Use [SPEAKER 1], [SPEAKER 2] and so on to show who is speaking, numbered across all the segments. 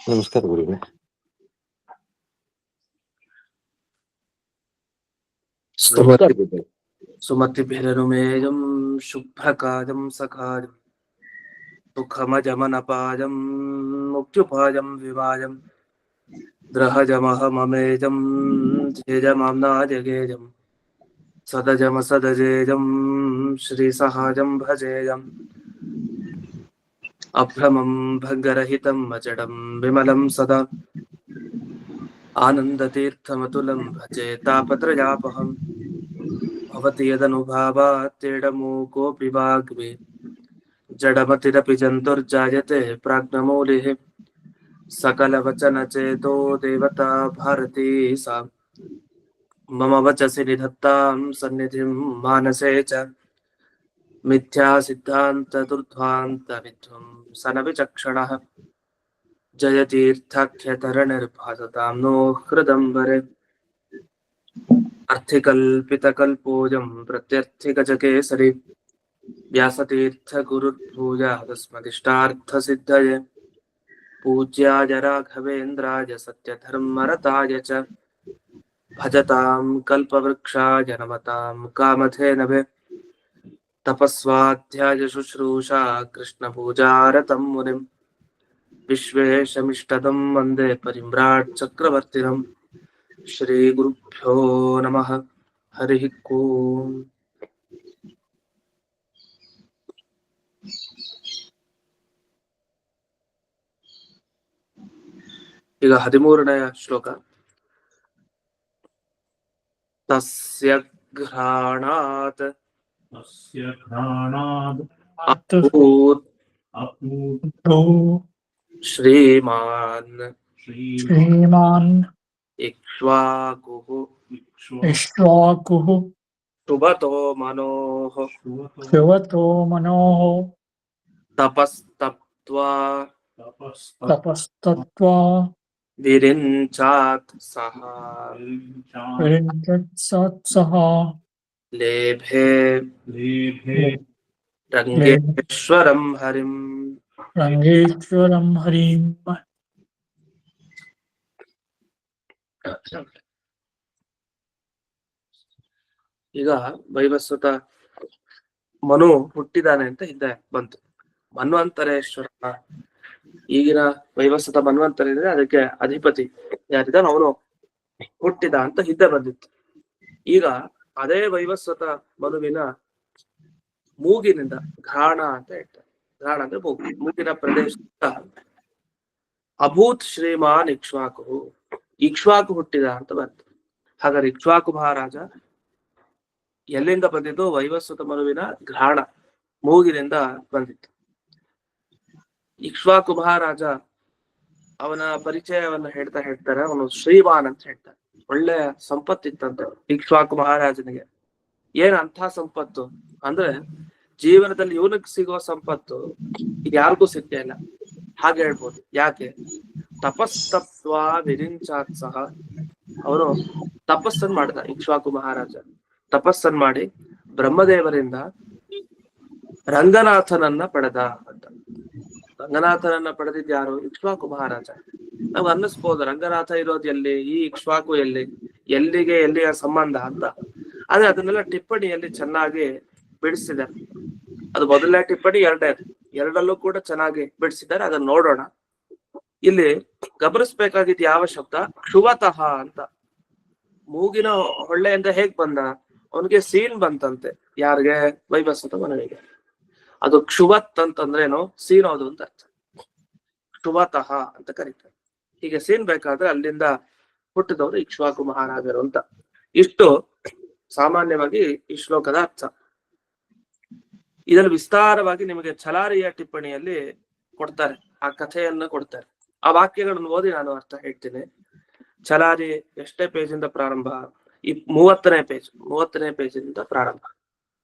[SPEAKER 1] ನಮಸ್ಕಾರ ಗುರುಗಳೇ.
[SPEAKER 2] ಸುಮತಿಭಿರನುಮೇಯಂ ಶುಭ್ರಕಾಜಂ ಸಖಾಜಂ ಸುಖಮಜಮನಪಾಜಂ ಮುಕ್ತ್ಯುಪಾಜಂ ವಿವಾಜಂ ದ್ರಹಜಮಹಮಮೇಜಂ ಜೇಜಮಾಮ್ನಾಜಗೇಜಂ ಸದಜಮಸದಜೇಜಂ ಶ್ರೀಸಹಾಜಂ ಭಜೇಯಂ ಅಭ್ರಮಂ ಭಂಗರಹಿತಂ ಅಜಡಂ ವಿಮಲಂ ಸದಾ ಆನಂದತೀರ್ಥಮತುಲಂ ಭಜೆ ತಾಪತ್ರಯಾಪಹಂ ಭವತಿ ಯದನುಭಾವಾತ್ತೇಡಮೂಕೋऽಪಿ ವಾಗ್ಮಿ ಜಡಮತಿರಪಿ ಜಂತುರ್ಜಾಯತೆ ಪ್ರಾಜ್ಞಮೂಲಿಃ सकलवचनचेतो देवता भारती सा मम वचसि निधत्तां सन्निधिं मानसे च मिथ्यासिद्धान्तदुर्ध्वान्तविध्वंसनविचक्षणः जयतीर्थाख्यतरणिर्भासतां नो हृदम्बरे अर्थिकल्पितकल्पोऽयं प्रत्यर्थिगजकेसरी व्यासतीर्थगुरुर्भूयादस्मदिष्टार्थसिद्धये पूज्याय राघवेन्द्राय सत्यधर्मरताय च भजतां कल्पवृक्षाय नमतां कामधेनवे तपस्वाध्याय शुश्रूषा कृष्णपूजारतं मुनिं विश्वेशमिष्टदं वन्दे परिम्राट् चक्रवर्तिनं श्रीगुरुभ्यो नमः हरिः ओम्. ಈಗ 13ನೇಯ ಶ್ಲೋಕ. ತಸ್ಯ ಘ್ರಾಣಾತ್ ಅಭೂತ್ ಶ್ರೀಮಾನ್ ಇಕ್ಷ್ವಾಕುಃ ಶುಭತೋ ಮನೋಃ ತಪಸ್ತಪ್ತ್ವಾ ವಿರಿಂಚಾತ್ ಸಹ ಲೇಭೆ ರಂಗೇಶ್ವರಂ ಹರಿಂ. ಈಗ ವೈವಸ್ವತ ಮನು ಹುಟ್ಟಿದಾನೆ ಅಂತ ಹಿಂದೆ ಬಂತು. ಮನ್ವಂತರೇಶ್ವರ, ಈಗಿನ ವೈವಸ್ವತ ಮನ್ವಂತರ ಇದ್ರೆ ಅದಕ್ಕೆ ಅಧಿಪತಿ ಯಾರಿದ್ದಾನ ಅವನು ಹುಟ್ಟಿದ ಅಂತ ಹಿಂದೆ ಬಂದಿತ್ತು. ಈಗ ಅದೇ ವೈವಸ್ವತ ಮನುವಿನ ಮೂಗಿನಿಂದ ಘ್ರಾಣ ಅಂತ ಹೇಳ್ತಾರೆ. ಘ್ರಾಣ ಅಂದ್ರೆ ಮೂಗಿನ ಪ್ರದೇಶದಿಂದ ಅಭೂತ್ ಶ್ರೀಮಾನ್ ಇಕ್ಷ್ವಾಕು ಹುಟ್ಟಿದ ಅಂತ ಬಂತು. ಹಾಗಾದ್ರೆ ಇಕ್ಷ್ವಾಕು ಮಹಾರಾಜ ಎಲ್ಲಿಂದ ಬಂದಿದ್ದು? ವೈವಸ್ವತ ಮನುವಿನ ಘ್ರಾಣ ಮೂಗಿನಿಂದ ಬಂದಿತ್ತು. ಇಕ್ಷ್ವಾಕು ಮಹಾರಾಜ ಅವನ ಪರಿಚಯವನ್ನ ಹೇಳ್ತಾರೆ. ಅವನು ಶ್ರೀಮಾನ್ ಅಂತ ಹೇಳ್ತಾರೆ. ಒಳ್ಳೆ ಸಂಪತ್ತಿತ್ತಂತೆ ಇಕ್ಷ್ವಾಕು ಮಹಾರಾಜನಿಗೆ. ಏನ್ ಅಂಥ ಸಂಪತ್ತು ಅಂದ್ರೆ ಜೀವನದಲ್ಲಿ ಇವನಿಗೆ ಸಿಗೋ ಸಂಪತ್ತು ಈಗ ಯಾರಿಗೂ ಸಿಗ್ತಾ ಇಲ್ಲ ಹಾಗೆ ಹೇಳ್ಬೋದು. ಯಾಕೆ? ತಪಸ್ತಪ್ತ್ವಾ ವಿರಿಂಚಾತ್ ಸಹ, ಅವನು ತಪಸ್ಸನ್ ಮಾಡಿದ. ಇಕ್ಷ್ವಾಕು ಮಹಾರಾಜ ತಪಸ್ಸನ್ ಮಾಡಿ ಬ್ರಹ್ಮದೇವರಿಂದ ರಂಗನಾಥನನ್ನ ಪಡೆದ ಅಂತ. ರಂಗನಾಥನನ್ನ ಪಡೆದಿದ್ ಯಾರು? ಇಕ್ಷ್ವಾಕು ಮಹಾರಾಜ. ನಾವು ಅನ್ನಿಸ್ಬೋದು ರಂಗನಾಥ ಇರೋದು ಎಲ್ಲಿ, ಈ ಇಕ್ಷ್ವಾಕು ಎಲ್ಲಿಯ ಸಂಬಂಧ ಅಂತ. ಆದ್ರೆ ಅದನ್ನೆಲ್ಲ ಟಿಪ್ಪಣಿಯಲ್ಲಿ ಚೆನ್ನಾಗಿ ಬಿಡಿಸಿದ್ದಾರೆ. ಅದು ಮೊದಲನೇ ಟಿಪ್ಪಣಿ, ಎರಡಲ್ಲೂ ಕೂಡ ಚೆನ್ನಾಗಿ ಬಿಡಿಸಿದ್ದಾರೆ. ಅದನ್ನ ನೋಡೋಣ. ಇಲ್ಲಿ ಗಮನಿಸ್ಬೇಕಾಗಿದ್ದು ಯಾವ ಶಬ್ದ? ಕ್ಷುವತಃ ಅಂತ. ಮೂಗಿನ ಹೊಳ್ಳೆಯಿಂದ ಹೇಗ್ ಬಂದ? ಅವನಿಗೆ ಸೀನ್ ಬಂತಂತೆ. ಯಾರಿಗೆ? ವೈವಸ್ವತ ಮನುವಿಗೆ. ಅದು ಕ್ಷುವತ್ ಅಂತಂದ್ರೇನು? ಸೀನೋದು ಅಂತ ಅರ್ಥ. ಕ್ಷುವತಃ ಅಂತ ಕರೀತಾರೆ. ಹೀಗೆ ಸೀನ್ ಬೇಕಾದ್ರೆ ಅಲ್ಲಿಂದ ಹುಟ್ಟಿದವರು ಇಕ್ಷ್ವಾಕು ಮಹಾರಾಜರು ಅಂತ. ಇಷ್ಟು ಸಾಮಾನ್ಯವಾಗಿ ಈ ಶ್ಲೋಕದ ಅರ್ಥ. ಇದನ್ನು ವಿಸ್ತಾರವಾಗಿ ನಿಮಗೆ ಛಲಾರಿಯ ಟಿಪ್ಪಣಿಯಲ್ಲಿ ಕೊಡ್ತಾರೆ, ಆ ಕಥೆಯನ್ನ ಕೊಡ್ತಾರೆ. ಆ ವಾಕ್ಯಗಳನ್ನು ಓದಿ ನಾನು ಅರ್ಥ ಹೇಳ್ತೀನಿ. ಛಲಾರಿ ಎಷ್ಟೇ ಪೇಜಿಂದ ಪ್ರಾರಂಭ? ಈ 30ನೇ ಪೇಜಿನಿಂದ ಪ್ರಾರಂಭ.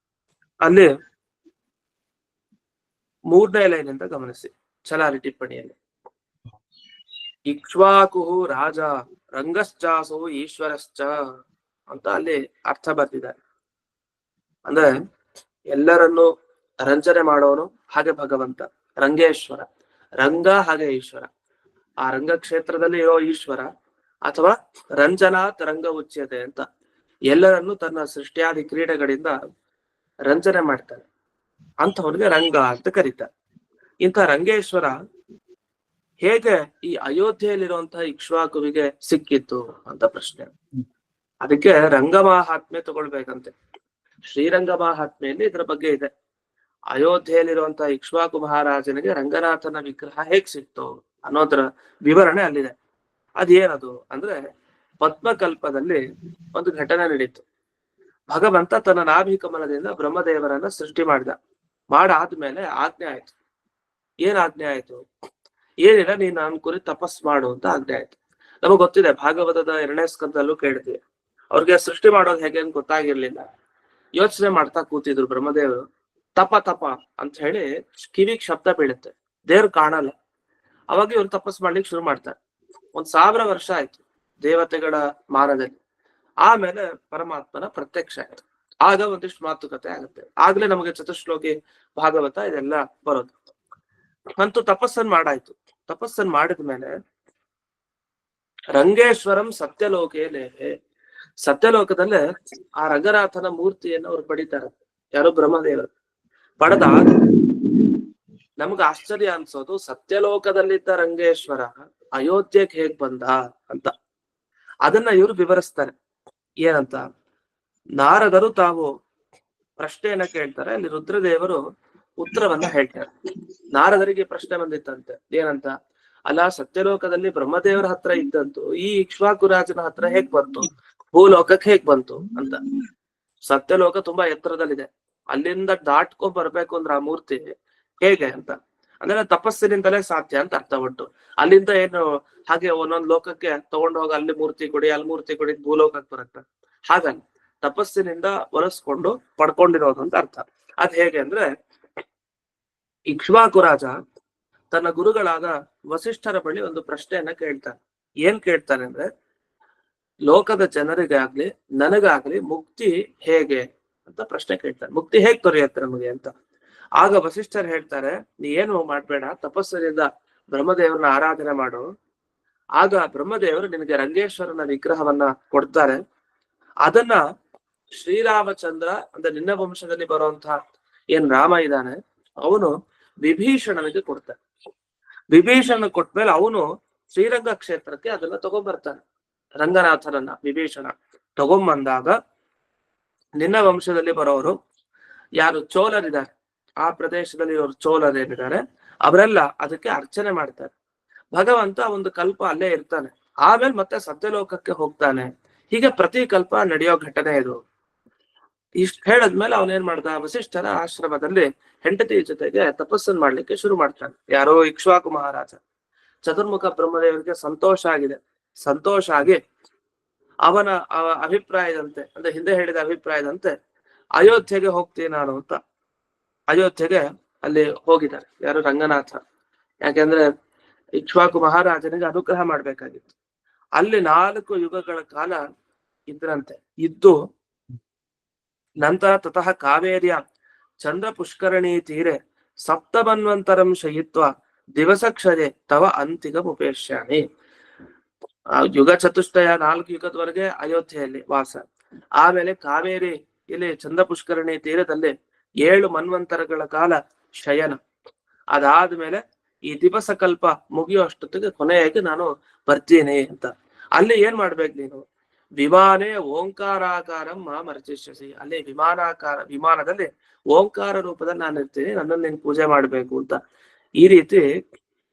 [SPEAKER 2] ಅಲ್ಲಿ 3ನೇ ಲೈನಿಂದ ಗಮನಿಸಿ ಛಲಾರಿ ಟಿಪ್ಪಣಿಯಲ್ಲಿ. ಇಕ್ಷ್ವಾಕು ರಾಜ ರಂಗಶ್ಚಾಸೋ ಈಶ್ವರಶ್ಚ ಅಂತ ಅಲ್ಲಿ ಅರ್ಥ ಬರ್ತಿದ್ದಾರೆ. ಅಂದ್ರೆ ಎಲ್ಲರನ್ನು ರಂಜನೆ ಮಾಡೋನು ಹಾಗೆ ಭಗವಂತ ರಂಗೇಶ್ವರ. ರಂಗ ಹಾಗೆ ಈಶ್ವರ. ಆ ರಂಗಕ್ಷೇತ್ರದಲ್ಲಿ ಇರೋ ಈಶ್ವರ, ಅಥವಾ ರಂಜನಾತ್ ರಂಗ ಉಚ್ಯತೆ ಅಂತ ಎಲ್ಲರನ್ನು ತನ್ನ ಸೃಷ್ಟಿಯಾದಿ ಕ್ರೀಡೆಗಳಿಂದ ರಂಜನೆ ಮಾಡ್ತಾನೆ, ಅಂಥವನಿಗೆ ರಂಗ ಅಂತ ಕರೀತಾರೆ. ಇಂಥ ರಂಗೇಶ್ವರ ಹೇಗೆ ಈ ಅಯೋಧ್ಯೆಯಲ್ಲಿರುವಂತಹ ಇಕ್ಷ್ವಾಕುವಿಗೆ ಸಿಕ್ಕಿತ್ತು ಅಂತ ಪ್ರಶ್ನೆ. ಅದಕ್ಕೆ ರಂಗ ಮಹಾತ್ಮೆ ತಗೊಳ್ಬೇಕಂತೆ. ಶ್ರೀರಂಗ ಮಹಾತ್ಮೆಯಲ್ಲಿ ಇದರ ಬಗ್ಗೆ ಇದೆ. ಅಯೋಧ್ಯೆಯಲ್ಲಿರುವಂತಹ ಇಕ್ಷ್ವಾಕು ಮಹಾರಾಜನಿಗೆ ರಂಗನಾಥನ ವಿಗ್ರಹ ಹೇಗ್ ಸಿಕ್ತು ಅನ್ನೋದ್ರ ವಿವರಣೆ ಅಲ್ಲಿದೆ. ಅದೇನದು ಅಂದ್ರೆ, ಪದ್ಮಕಲ್ಪದಲ್ಲಿ ಒಂದು ಘಟನೆ ನಡೀತು. ಭಗವಂತ ತನ್ನ ನಾಭಿ ಕಮಲದಿಂದ ಬ್ರಹ್ಮದೇವರನ್ನ ಸೃಷ್ಟಿ ಮಾಡಾದ್ಮೇಲೆ ಆಜ್ಞೆ ಆಯ್ತು. ಏನ್ ಆಜ್ಞೆ ಆಯ್ತು? ಏನಿಲ್ಲ, ನೀನ್ ನನ್ನ ಕುರಿತು ತಪಸ್ ಮಾಡು ಅಂತ ಆಜ್ಞೆ ಆಯ್ತು. ನಮಗ್ ಗೊತ್ತಿದೆ, ಭಾಗವತದ 2ನೇ ಸ್ಕಂದಲ್ಲೂ ಕೇಳ್ತೀವಿ. ಅವ್ರಿಗೆ ಸೃಷ್ಟಿ ಮಾಡೋದು ಹೇಗೆ ಅಂತ ಗೊತ್ತಾಗಿರ್ಲಿಲ್ಲ. ಯೋಚನೆ ಮಾಡ್ತಾ ಕೂತಿದ್ರು ಬ್ರಹ್ಮದೇವರು. ತಪ ತಪ ಅಂತ ಹೇಳಿ ಕಿವಿಗ್ ಶಬ್ದ ಬೀಳುತ್ತೆ, ದೇವ್ರು ಕಾಣಲ್ಲ. ಅವಾಗ ಇವ್ರು ತಪಸ್ ಮಾಡ್ಲಿಕ್ಕೆ ಶುರು ಮಾಡ್ತಾರೆ. 1000 ವರ್ಷ ಆಯ್ತು ದೇವತೆಗಳ ಮಾನದಲ್ಲಿ. ಆಮೇಲೆ ಪರಮಾತ್ಮನ ಪ್ರತ್ಯಕ್ಷ ಆಯ್ತು. ಆಗ ಒಂದಿಷ್ಟು ಮಾತುಕತೆ ಆಗುತ್ತೆ. ಆಗ್ಲೇ ನಮಗೆ ಚತುಶ್ಲೋಕಿ ಭಾಗವತ ಇದೆಲ್ಲ ಬರೋದು. ಅಂತೂ ತಪಸ್ಸನ್ ಮಾಡಾಯ್ತು. ತಪಸ್ಸನ್ ಮಾಡಿದ್ಮೇಲೆ ರಂಗೇಶ್ವರಂ ಸತ್ಯಲೋಕೇನೇ, ಸತ್ಯಲೋಕದಲ್ಲೇ ಆ ರಂಗನಾಥನ ಮೂರ್ತಿಯನ್ನು ಅವ್ರು ಪಡಿತಾರೆ. ಯಾರು? ಬ್ರಹ್ಮದೇವರು ಪಡೆದಾಗ ನಮ್ಗೆ ಆಶ್ಚರ್ಯ ಅನ್ಸೋದು, ಸತ್ಯಲೋಕದಲ್ಲಿದ್ದ ರಂಗೇಶ್ವರ ಅಯೋಧ್ಯೆಗೆ ಹೇಗ್ ಬಂದ ಅಂತ. ಅದನ್ನ ಇವ್ರು ವಿವರಿಸ್ತಾರೆ. ಏನಂತ? ನಾರದರು ತಾವು ಪ್ರಶ್ನೆಯನ್ನ ಕೇಳ್ತಾರೆ, ಅಲ್ಲಿ ರುದ್ರದೇವರು ಉತ್ತರವನ್ನ ಹೇಳ್ತಾರೆ. ನಾರದರಿಗೆ ಪ್ರಶ್ನೆ ಬಂದಿತ್ತಂತೆ, ಏನಂತ? ಅಲ್ಲ, ಸತ್ಯಲೋಕದಲ್ಲಿ ಬ್ರಹ್ಮದೇವರ ಹತ್ರ ಇದ್ದಂತು ಈ ಇಕ್ಷ್ವಾಕು ರಾಜನ ಹತ್ರ ಹೇಗ್ ಬಂತು, ಭೂಲೋಕಕ್ಕೆ ಹೇಗ್ ಬಂತು ಅಂತ. ಸತ್ಯಲೋಕ ತುಂಬಾ ಎತ್ತರದಲ್ಲಿದೆ, ಅಲ್ಲಿಂದ ದಾಟ್ಕೊಂಡ್ ಬರ್ಬೇಕು ಅಂದ್ರೆ ಆ ಮೂರ್ತಿ ಹೇಗೆ ಅಂತ ಅಂದ್ರೆ ತಪಸ್ಸಿನಿಂದಲೇ ಸಾಧ್ಯ ಅಂತ ಅರ್ಥ. ಒಟ್ಟು ಅಲ್ಲಿಂದ ಏನು ಹಾಗೆ ಒಂದೊಂದ್ ಲೋಕಕ್ಕೆ ತಗೊಂಡು ಹೋಗಿ ಅಲ್ಲಿ ಮೂರ್ತಿ ಕೊಡಿ, ಅಲ್ಲಿ ಮೂರ್ತಿ ಕೊಡಿ, ಭೂಲೋಕಕ್ಕೆ ಬರುತ್ತೆ. ಹಾಗಲ್ಲ, ತಪಸ್ಸಿನಿಂದ ಒಲಿಸ್ಕೊಂಡು ಪಡ್ಕೊಂಡಿರೋದು ಅಂತ ಅರ್ಥ. ಅದ್ ಹೇಗೆ ಅಂದ್ರೆ, ಇಕ್ಷ್ವಾಕು ರಾಜ ತನ್ನ ಗುರುಗಳಾದ ವಸಿಷ್ಠರ ಬಳಿ ಒಂದು ಪ್ರಶ್ನೆಯನ್ನ ಕೇಳ್ತಾನೆ. ಏನ್ ಕೇಳ್ತಾನೆ ಅಂದ್ರೆ, ಲೋಕದ ಜನರಿಗಾಗ್ಲಿ ನನಗಾಗ್ಲಿ ಮುಕ್ತಿ ಹೇಗೆ ಅಂತ ಪ್ರಶ್ನೆ ಕೇಳ್ತಾನೆ. ಮುಕ್ತಿ ಹೇಗ್ ದೊರೆಯುತ್ತೆ ನಮಗೆ ಅಂತ. ಆಗ ವಸಿಷ್ಠರು ಹೇಳ್ತಾರೆ, ನೀ ಏನು ಮಾಡ್ಬೇಡ, ತಪಸ್ಸಿನಿಂದ ಬ್ರಹ್ಮದೇವರನ್ನ ಆರಾಧನೆ ಮಾಡು. ಆಗ ಬ್ರಹ್ಮದೇವರು ನಿನಗೆ ರಂಗೇಶ್ವರನ ವಿಗ್ರಹವನ್ನ ಕೊಡ್ತಾರೆ. ಅದನ್ನ ಶ್ರೀರಾಮಚಂದ್ರ ಅಂದ್ರೆ ನಿನ್ನ ವಂಶದಲ್ಲಿ ಬರುವಂತಹ ಏನ್ ರಾಮ ಇದ್ದಾನೆ, ಅವನು ವಿಭೀಷಣನಿಗೆ ಕೊಡ್ತಾನೆ. ವಿಭೀಷಣ ಕೊಟ್ಮೇಲೆ ಅವನು ಶ್ರೀರಂಗ ಕ್ಷೇತ್ರಕ್ಕೆ ಅದನ್ನ ತಗೊಂಡ್ಬರ್ತಾನೆ. ರಂಗನಾಥನನ್ನ ವಿಭೀಷಣ ತಗೊಂಬಂದಾಗ ನಿನ್ನ ವಂಶದಲ್ಲಿ ಬರೋರು ಯಾರು ಚೋಳರಿದ್ದಾರೆ, ಆ ಪ್ರದೇಶದಲ್ಲಿ ಇವರು ಚೋಳರೇನಿದ್ದಾರೆ, ಅವರೆಲ್ಲ ಅದಕ್ಕೆ ಅರ್ಚನೆ ಮಾಡ್ತಾರೆ. ಭಗವಂತ ಒಂದು ಕಲ್ಪ ಅಲ್ಲೇ ಇರ್ತಾನೆ, ಆಮೇಲೆ ಮತ್ತೆ ಸತ್ಯಲೋಕಕ್ಕೆ ಹೋಗ್ತಾನೆ. ಹೀಗೆ ಪ್ರತಿ ಕಲ್ಪ ನಡೆಯೋ ಘಟನೆ ಇದು. ಇಷ್ಟ ಹೇಳದ್ಮೇಲೆ ಅವನೇನ್ ಮಾಡ್ದ, ವಸಿಷ್ಠರ ಆಶ್ರಮದಲ್ಲಿ ಹೆಂಡತಿ ಜೊತೆಗೆ ತಪಸ್ಸನ್ನು ಮಾಡ್ಲಿಕ್ಕೆ ಶುರು ಮಾಡ್ತಾನೆ. ಯಾರೋ ಇಕ್ಷ್ವಾಕು ಮಹಾರಾಜ. ಚತುರ್ಮುಖ ಬ್ರಹ್ಮದೇವರಿಗೆ ಸಂತೋಷ ಆಗಿದೆ. ಸಂತೋಷ ಆಗಿ ಅವನ ಅಭಿಪ್ರಾಯದಂತೆ, ಅಂದ್ರೆ ಹಿಂದೆ ಹೇಳಿದ ಅಭಿಪ್ರಾಯದಂತೆ ಅಯೋಧ್ಯೆಗೆ ಹೋಗ್ತೀನಿ ನಾನು ಅಂತ ಅಯೋಧ್ಯೆಗೆ ಅಲ್ಲಿ ಹೋಗಿದ್ದಾರೆ. ಯಾರು? ರಂಗನಾಥ. ಯಾಕೆಂದ್ರೆ ಇಕ್ಷ್ವಾಕು ಮಹಾರಾಜನಿಗೆ ಅನುಗ್ರಹ ಮಾಡ್ಬೇಕಾಗಿತ್ತು. ಅಲ್ಲಿ 4 ಯುಗಗಳ ಕಾಲ ಇದ್ರಂತೆ. ಇದ್ದು ನಂತರ ತತಃ ಕಾವೇರಿಯ ಚಂದ್ರ ಪುಷ್ಕರಣಿ ತೀರೆ ಸಪ್ತಮನ್ವಂತರಂ ಶಯಿತ್ವ ದಿವಸಕ್ಷರೆ ತವ ಅಂತಿಗ ಉಪೇಶ್ಯಾಮಿ. ಯುಗ ಚತುಷ್ಟಯ 4 ಯುಗದವರೆಗೆ ಅಯೋಧ್ಯೆಯಲ್ಲಿ ವಾಸ. ಆಮೇಲೆ ಕಾವೇರಿ ಇಲ್ಲಿ ಚಂದ್ರ ಪುಷ್ಕರಣಿ ತೀರದಲ್ಲಿ 7 ಮನ್ವಂತರಗಳ ಕಾಲ ಶಯನ. ಅದಾದ್ಮೇಲೆ ಈ ದಿವಸ ಕಲ್ಪ ಮುಗಿಯುವಷ್ಟೊತ್ತಿಗೆ ಕೊನೆಯಾಗಿ ನಾನು ಬರ್ತೀನಿ ಅಂತ. ಅಲ್ಲಿ ಏನ್ ಮಾಡ್ಬೇಕು ನೀನು? ವಿಮಾನೇ ಓಂಕಾರಾಕಾರಂ ಮಾಂ ಅರ್ಚಿಷ್ಯಸಿ. ಅಲ್ಲಿ ವಿಮಾನದಲ್ಲಿ ಓಂಕಾರ ರೂಪದಲ್ಲಿ ನಾನು ಇರ್ತೀನಿ, ನನ್ನನ್ನು ನೀನು ಪೂಜೆ ಮಾಡ್ಬೇಕು ಅಂತ. ಈ ರೀತಿ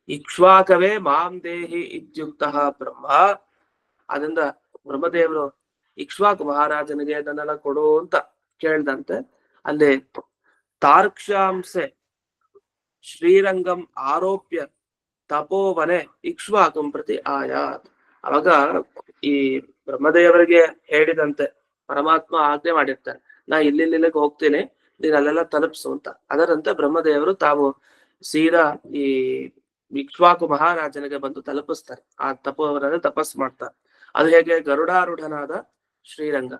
[SPEAKER 2] ಇಕ್ಷ್ವಾಕವೇ ಮಾಂ ದೇಹಿ ಇತ್ಯುಕ್ತ ಬ್ರಹ್ಮ. ಅದರಿಂದ ಬ್ರಹ್ಮದೇವರು ಇಕ್ಷ್ವಾಕು ಮಹಾರಾಜನಿಗೆ ಅದನ್ನೆಲ್ಲ ಕೊಡು ಅಂತ ಕೇಳ್ದಂತೆ ಅಲ್ಲಿ ತಾರ್ಕ್ಷ್ಯಾಂಸೆ ಶ್ರೀರಂಗಂ ಆರೋಪ್ಯ ತಪೋವನೆ ಇಕ್ಷ್ವಾಕಂ ಪ್ರತಿ ಆಯಾತ್. ಅವಾಗ ಈ ಬ್ರಹ್ಮದೇವರಿಗೆ ಹೇಳಿದಂತೆ ಪರಮಾತ್ಮ ಆಜ್ಞೆ ಮಾಡಿರ್ತಾರೆ, ನಾ ಇಲ್ಲಿಗೆ ಹೋಗ್ತೇನೆ, ನೀನ್ ಅಲ್ಲೆಲ್ಲ ತಲುಪ್ಸು ಅಂತ. ಅದರಂತೆ ಬ್ರಹ್ಮದೇವರು ತಾವು ಸೀದಾ ಈ ಇಕ್ಷ್ವಾಕು ಮಹಾರಾಜನಿಗೆ ಬಂದು ತಲುಪಿಸ್ತಾರೆ. ಆ ತಪೋವನ ತಪಸ್ ಮಾಡ್ತಾರೆ. ಅದು ಹೇಗೆ? ಗರುಡಾರೂಢನಾದ ಶ್ರೀರಂಗ.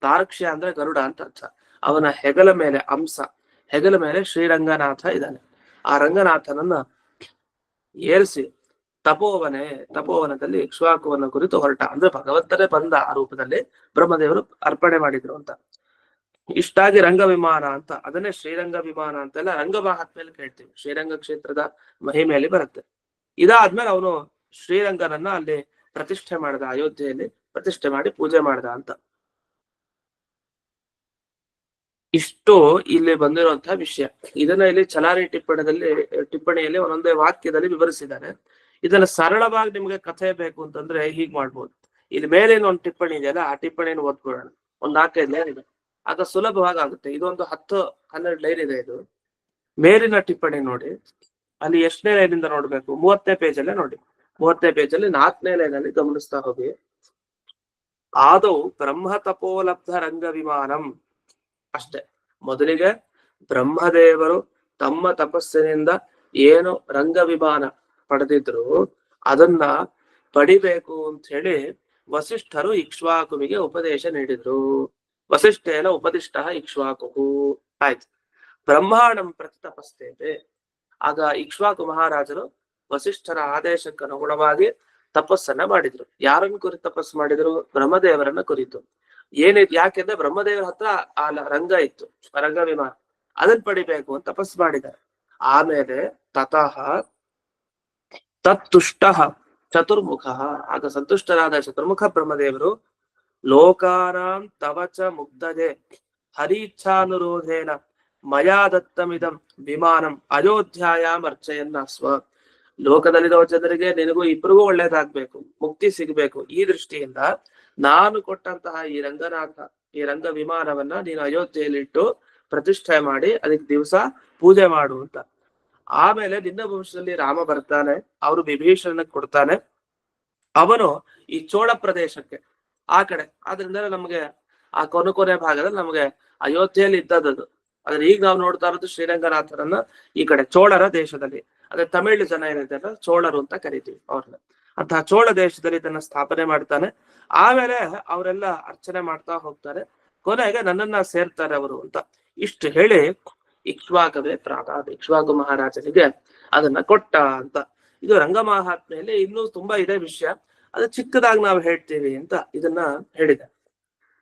[SPEAKER 2] ತಾರ್ಕ್ಷ್ಯ ಅಂದ್ರೆ ಗರುಡ ಅಂತ ಅರ್ಥ. ಅವನ ಹೆಗಲ ಮೇಲೆ ಅಂಶ, ಹೆಗಲ ಮೇಲೆ ಶ್ರೀರಂಗನಾಥ ಇದ್ದಾನೆ. ಆ ರಂಗನಾಥನನ್ನ ಏರಿಸಿ ತಪೋವನದಲ್ಲಿ ಇಕ್ಷ್ವಾಕುವನ್ನ ಕುರಿತು ಹೊರಟ. ಅಂದ್ರೆ ಭಗವಂತನೇ ಬಂದ ಆ ರೂಪದಲ್ಲಿ, ಬ್ರಹ್ಮದೇವರು ಅರ್ಪಣೆ ಮಾಡಿದ್ರು ಅಂತ. ಇಷ್ಟಾಗಿ ರಂಗ ವಿಮಾನ ಅಂತ, ಅದನ್ನೇ ಶ್ರೀರಂಗ ವಿಮಾನ ಅಂತೆಲ್ಲ ರಂಗ ಮಹಾತ್ಮೆಯಲ್ಲಿ ಕೇಳ್ತೀವಿ. ಶ್ರೀರಂಗ ಕ್ಷೇತ್ರದ ಮಹಿಮೆಯಲ್ಲಿ ಬರುತ್ತೆ. ಇದಾದ್ಮೇಲೆ ಅವನು ಶ್ರೀರಂಗನನ್ನ ಅಲ್ಲಿ ಪ್ರತಿಷ್ಠೆ ಮಾಡಿದ, ಅಯೋಧ್ಯೆಯಲ್ಲಿ ಪ್ರತಿಷ್ಠೆ ಮಾಡಿ ಪೂಜೆ ಮಾಡಿದ ಅಂತ. ಇಷ್ಟು ಇಲ್ಲಿ ಬಂದಿರುವಂತಹ ವಿಷಯ. ಇದನ್ನ ಇಲ್ಲಿ ಚಲಾರಿ ಟಿಪ್ಪಣಿಯಲ್ಲಿ ಒಂದೊಂದೇ ವಾಕ್ಯದಲ್ಲಿ ವಿವರಿಸಿದ್ದಾರೆ. ಇದನ್ನ ಸರಳವಾಗಿ ನಿಮ್ಗೆ ಕಥೆ ಬೇಕು ಅಂತಂದ್ರೆ ಹೀಗ್ ಮಾಡ್ಬೋದು. ಇಲ್ಲಿ ಮೇಲಿನ ಒಂದು ಟಿಪ್ಪಣಿ ಇದೆಯಲ್ಲ, ಆ ಟಿಪ್ಪಣಿಯನ್ನು ಓದ್ಕೊಳ್ಳೋಣ. ಒಂದ್ 4-5 ಲೈನ್ ಇದೆ, ಆಗ ಸುಲಭವಾಗಿ ಆಗುತ್ತೆ. ಇದೊಂದು 10-12 ಲೈನ್ ಇದೆ. ಇದು ಮೇಲಿನ ಟಿಪ್ಪಣಿ ನೋಡಿ, ಅಲ್ಲಿ ಎಷ್ಟನೇ ಲೈನಿಂದ ನೋಡ್ಬೇಕು? 30ನೇ ಪೇಜ್ ಅಲ್ಲೇ ನೋಡಿ. 30ನೇ ಪೇಜ್ ಅಲ್ಲಿ 4ನೇ ಲೈನ್ ಅಲ್ಲಿ ಗಮನಿಸ್ತಾ ಹೋಗಿ. ಆದೌ ಬ್ರಹ್ಮ ತಪೋಲಬ್ಧ ರಂಗ ವಿಮಾನಂ, ಅಷ್ಟೇ. ಮೊದಲಿಗೆ ಬ್ರಹ್ಮದೇವರು ತಮ್ಮ ತಪಸ್ಸಿನಿಂದ ಏನು ರಂಗ ವಿಮಾನ ಪಡೆದಿದ್ರು ಅದನ್ನ ಪಡಿಬೇಕು ಅಂತ ಹೇಳಿ ವಸಿಷ್ಠರು ಇಕ್ಷ್ವಾಕುವಿಗೆ ಉಪದೇಶ ನೀಡಿದ್ರು. ವಸಿಷ್ಠೇನ ಉಪದಿಷ್ಟ ಇಕ್ಷ್ವಾಕು. ಆಯ್ತು. ಬ್ರಹ್ಮಾಂಡಂ ಪ್ರತಿ ತಪಸ್ತೇವೆ. ಆಗ ಇಕ್ಷ್ವಾಕು ಮಹಾರಾಜರು ವಸಿಷ್ಠರ ಆದೇಶಕ್ಕೆ ಅನುಗುಣವಾಗಿ ತಪಸ್ಸನ್ನ ಮಾಡಿದ್ರು. ಯಾರನ್ನು ಕುರಿತು ತಪಸ್ಸು ಮಾಡಿದ್ರು? ಬ್ರಹ್ಮದೇವರನ್ನ ಕುರಿತು. ಏನಿತ್ತು? ಯಾಕೆಂದ್ರೆ ಬ್ರಹ್ಮದೇವರ ಹತ್ರ ಆ ರಂಗ ಇತ್ತು, ರಂಗ ವಿಮಾನ, ಅದನ್ನ ಪಡಿಬೇಕು ಅಂತ ತಪಸ್ಸು ಮಾಡಿದ್ದಾರೆ. ಆಮೇಲೆ ತತಃ ತತ್ತುಷ್ಟ ಚತುರ್ಮುಖ, ಆಗ ಸಂತುಷ್ಟರಾದ ಚತುರ್ಮುಖ ಬ್ರಹ್ಮದೇವರು ಲೋಕಾನಾಂ ತವಚ ಮುಗ್ಧದೆ ಹರಿಚ್ಛಾನುರೋಧೇನ ಮಯಾ ದತ್ತಮಿದಂ ವಿಮಾನಂ ಅಯೋಧ್ಯಾಯಾಂ ಅರ್ಚಯನ್ನ ಸ್ವ. ಲೋಕದಲ್ಲಿರುವ ಜನರಿಗೆ ನಿನಗೂ ಇಬ್ಬರಿಗೂ ಒಳ್ಳೇದಾಗ್ಬೇಕು, ಮುಕ್ತಿ ಸಿಗ್ಬೇಕು, ಈ ದೃಷ್ಟಿಯಿಂದ ನಾನು ಕೊಟ್ಟಂತಹ ಈ ರಂಗ ವಿಮಾನವನ್ನ ನೀನು ಅಯೋಧ್ಯೆಯಲ್ಲಿ ಇಟ್ಟು ಪ್ರತಿಷ್ಠೆ ಮಾಡಿ ಅದಕ್ಕೆ ದಿವಸ ಪೂಜೆ ಮಾಡು ಅಂತ. ಆಮೇಲೆ ನಿನ್ನ ವಂಶದಲ್ಲಿ ರಾಮ ಬರ್ತಾನೆ, ಅವರು ವಿಭೀಷಣನ ಕೊಡ್ತಾನೆ. ಅವನು ಈ ಚೋಳ ಪ್ರದೇಶಕ್ಕೆ ಆ ಕಡೆ, ಆದ್ರಿಂದ ನಮ್ಗೆ ಆ ಕೊನೆ ಭಾಗದಲ್ಲಿ ನಮ್ಗೆ ಅಯೋಧ್ಯೆಯಲ್ಲಿ ಇದ್ದದ್ದು. ಆದ್ರೆ ಈಗ ನಾವು ನೋಡ್ತಾ ಇರೋದು ಶ್ರೀರಂಗನಾಥರನ್ನ ಈ ಕಡೆ ಚೋಳರ ದೇಶದಲ್ಲಿ, ಅದೇ ತಮಿಳು ಜನ ಏನಿದ್ದಾರೆ ಚೋಳರು ಅಂತ ಕರಿತೀವಿ ಅವ್ರನ್ನ. ಅಂತಹ ಚೋಳ ದೇಶದಲ್ಲಿ ಇದನ್ನ ಸ್ಥಾಪನೆ ಮಾಡ್ತಾನೆ. ಆಮೇಲೆ ಅವರೆಲ್ಲ ಅರ್ಚನೆ ಮಾಡ್ತಾ ಹೋಗ್ತಾರೆ. ಕೊನೆಗೆ ನನ್ನನ್ನ ಸೇರ್ತಾರೆ ಅವರು ಅಂತ ಇಷ್ಟು ಹೇಳಿ ಇಕ್ಷ್ವಾಕವೇ ಪ್ರಾತಾದ, ಇಕ್ಷ್ವಾಕು ಮಹಾರಾಜನಿಗೆ ಅದನ್ನ ಕೊಟ್ಟ ಅಂತ. ಇದು ರಂಗ ಮಹಾತ್ಮೆಯಲ್ಲಿ ಇನ್ನೂ ತುಂಬಾ ಇದೆ ವಿಷಯ, ಅದು ಚಿಕ್ಕದಾಗಿ ನಾವು ಹೇಳ್ತೀವಿ ಅಂತ ಇದನ್ನ ಹೇಳಿದೆ.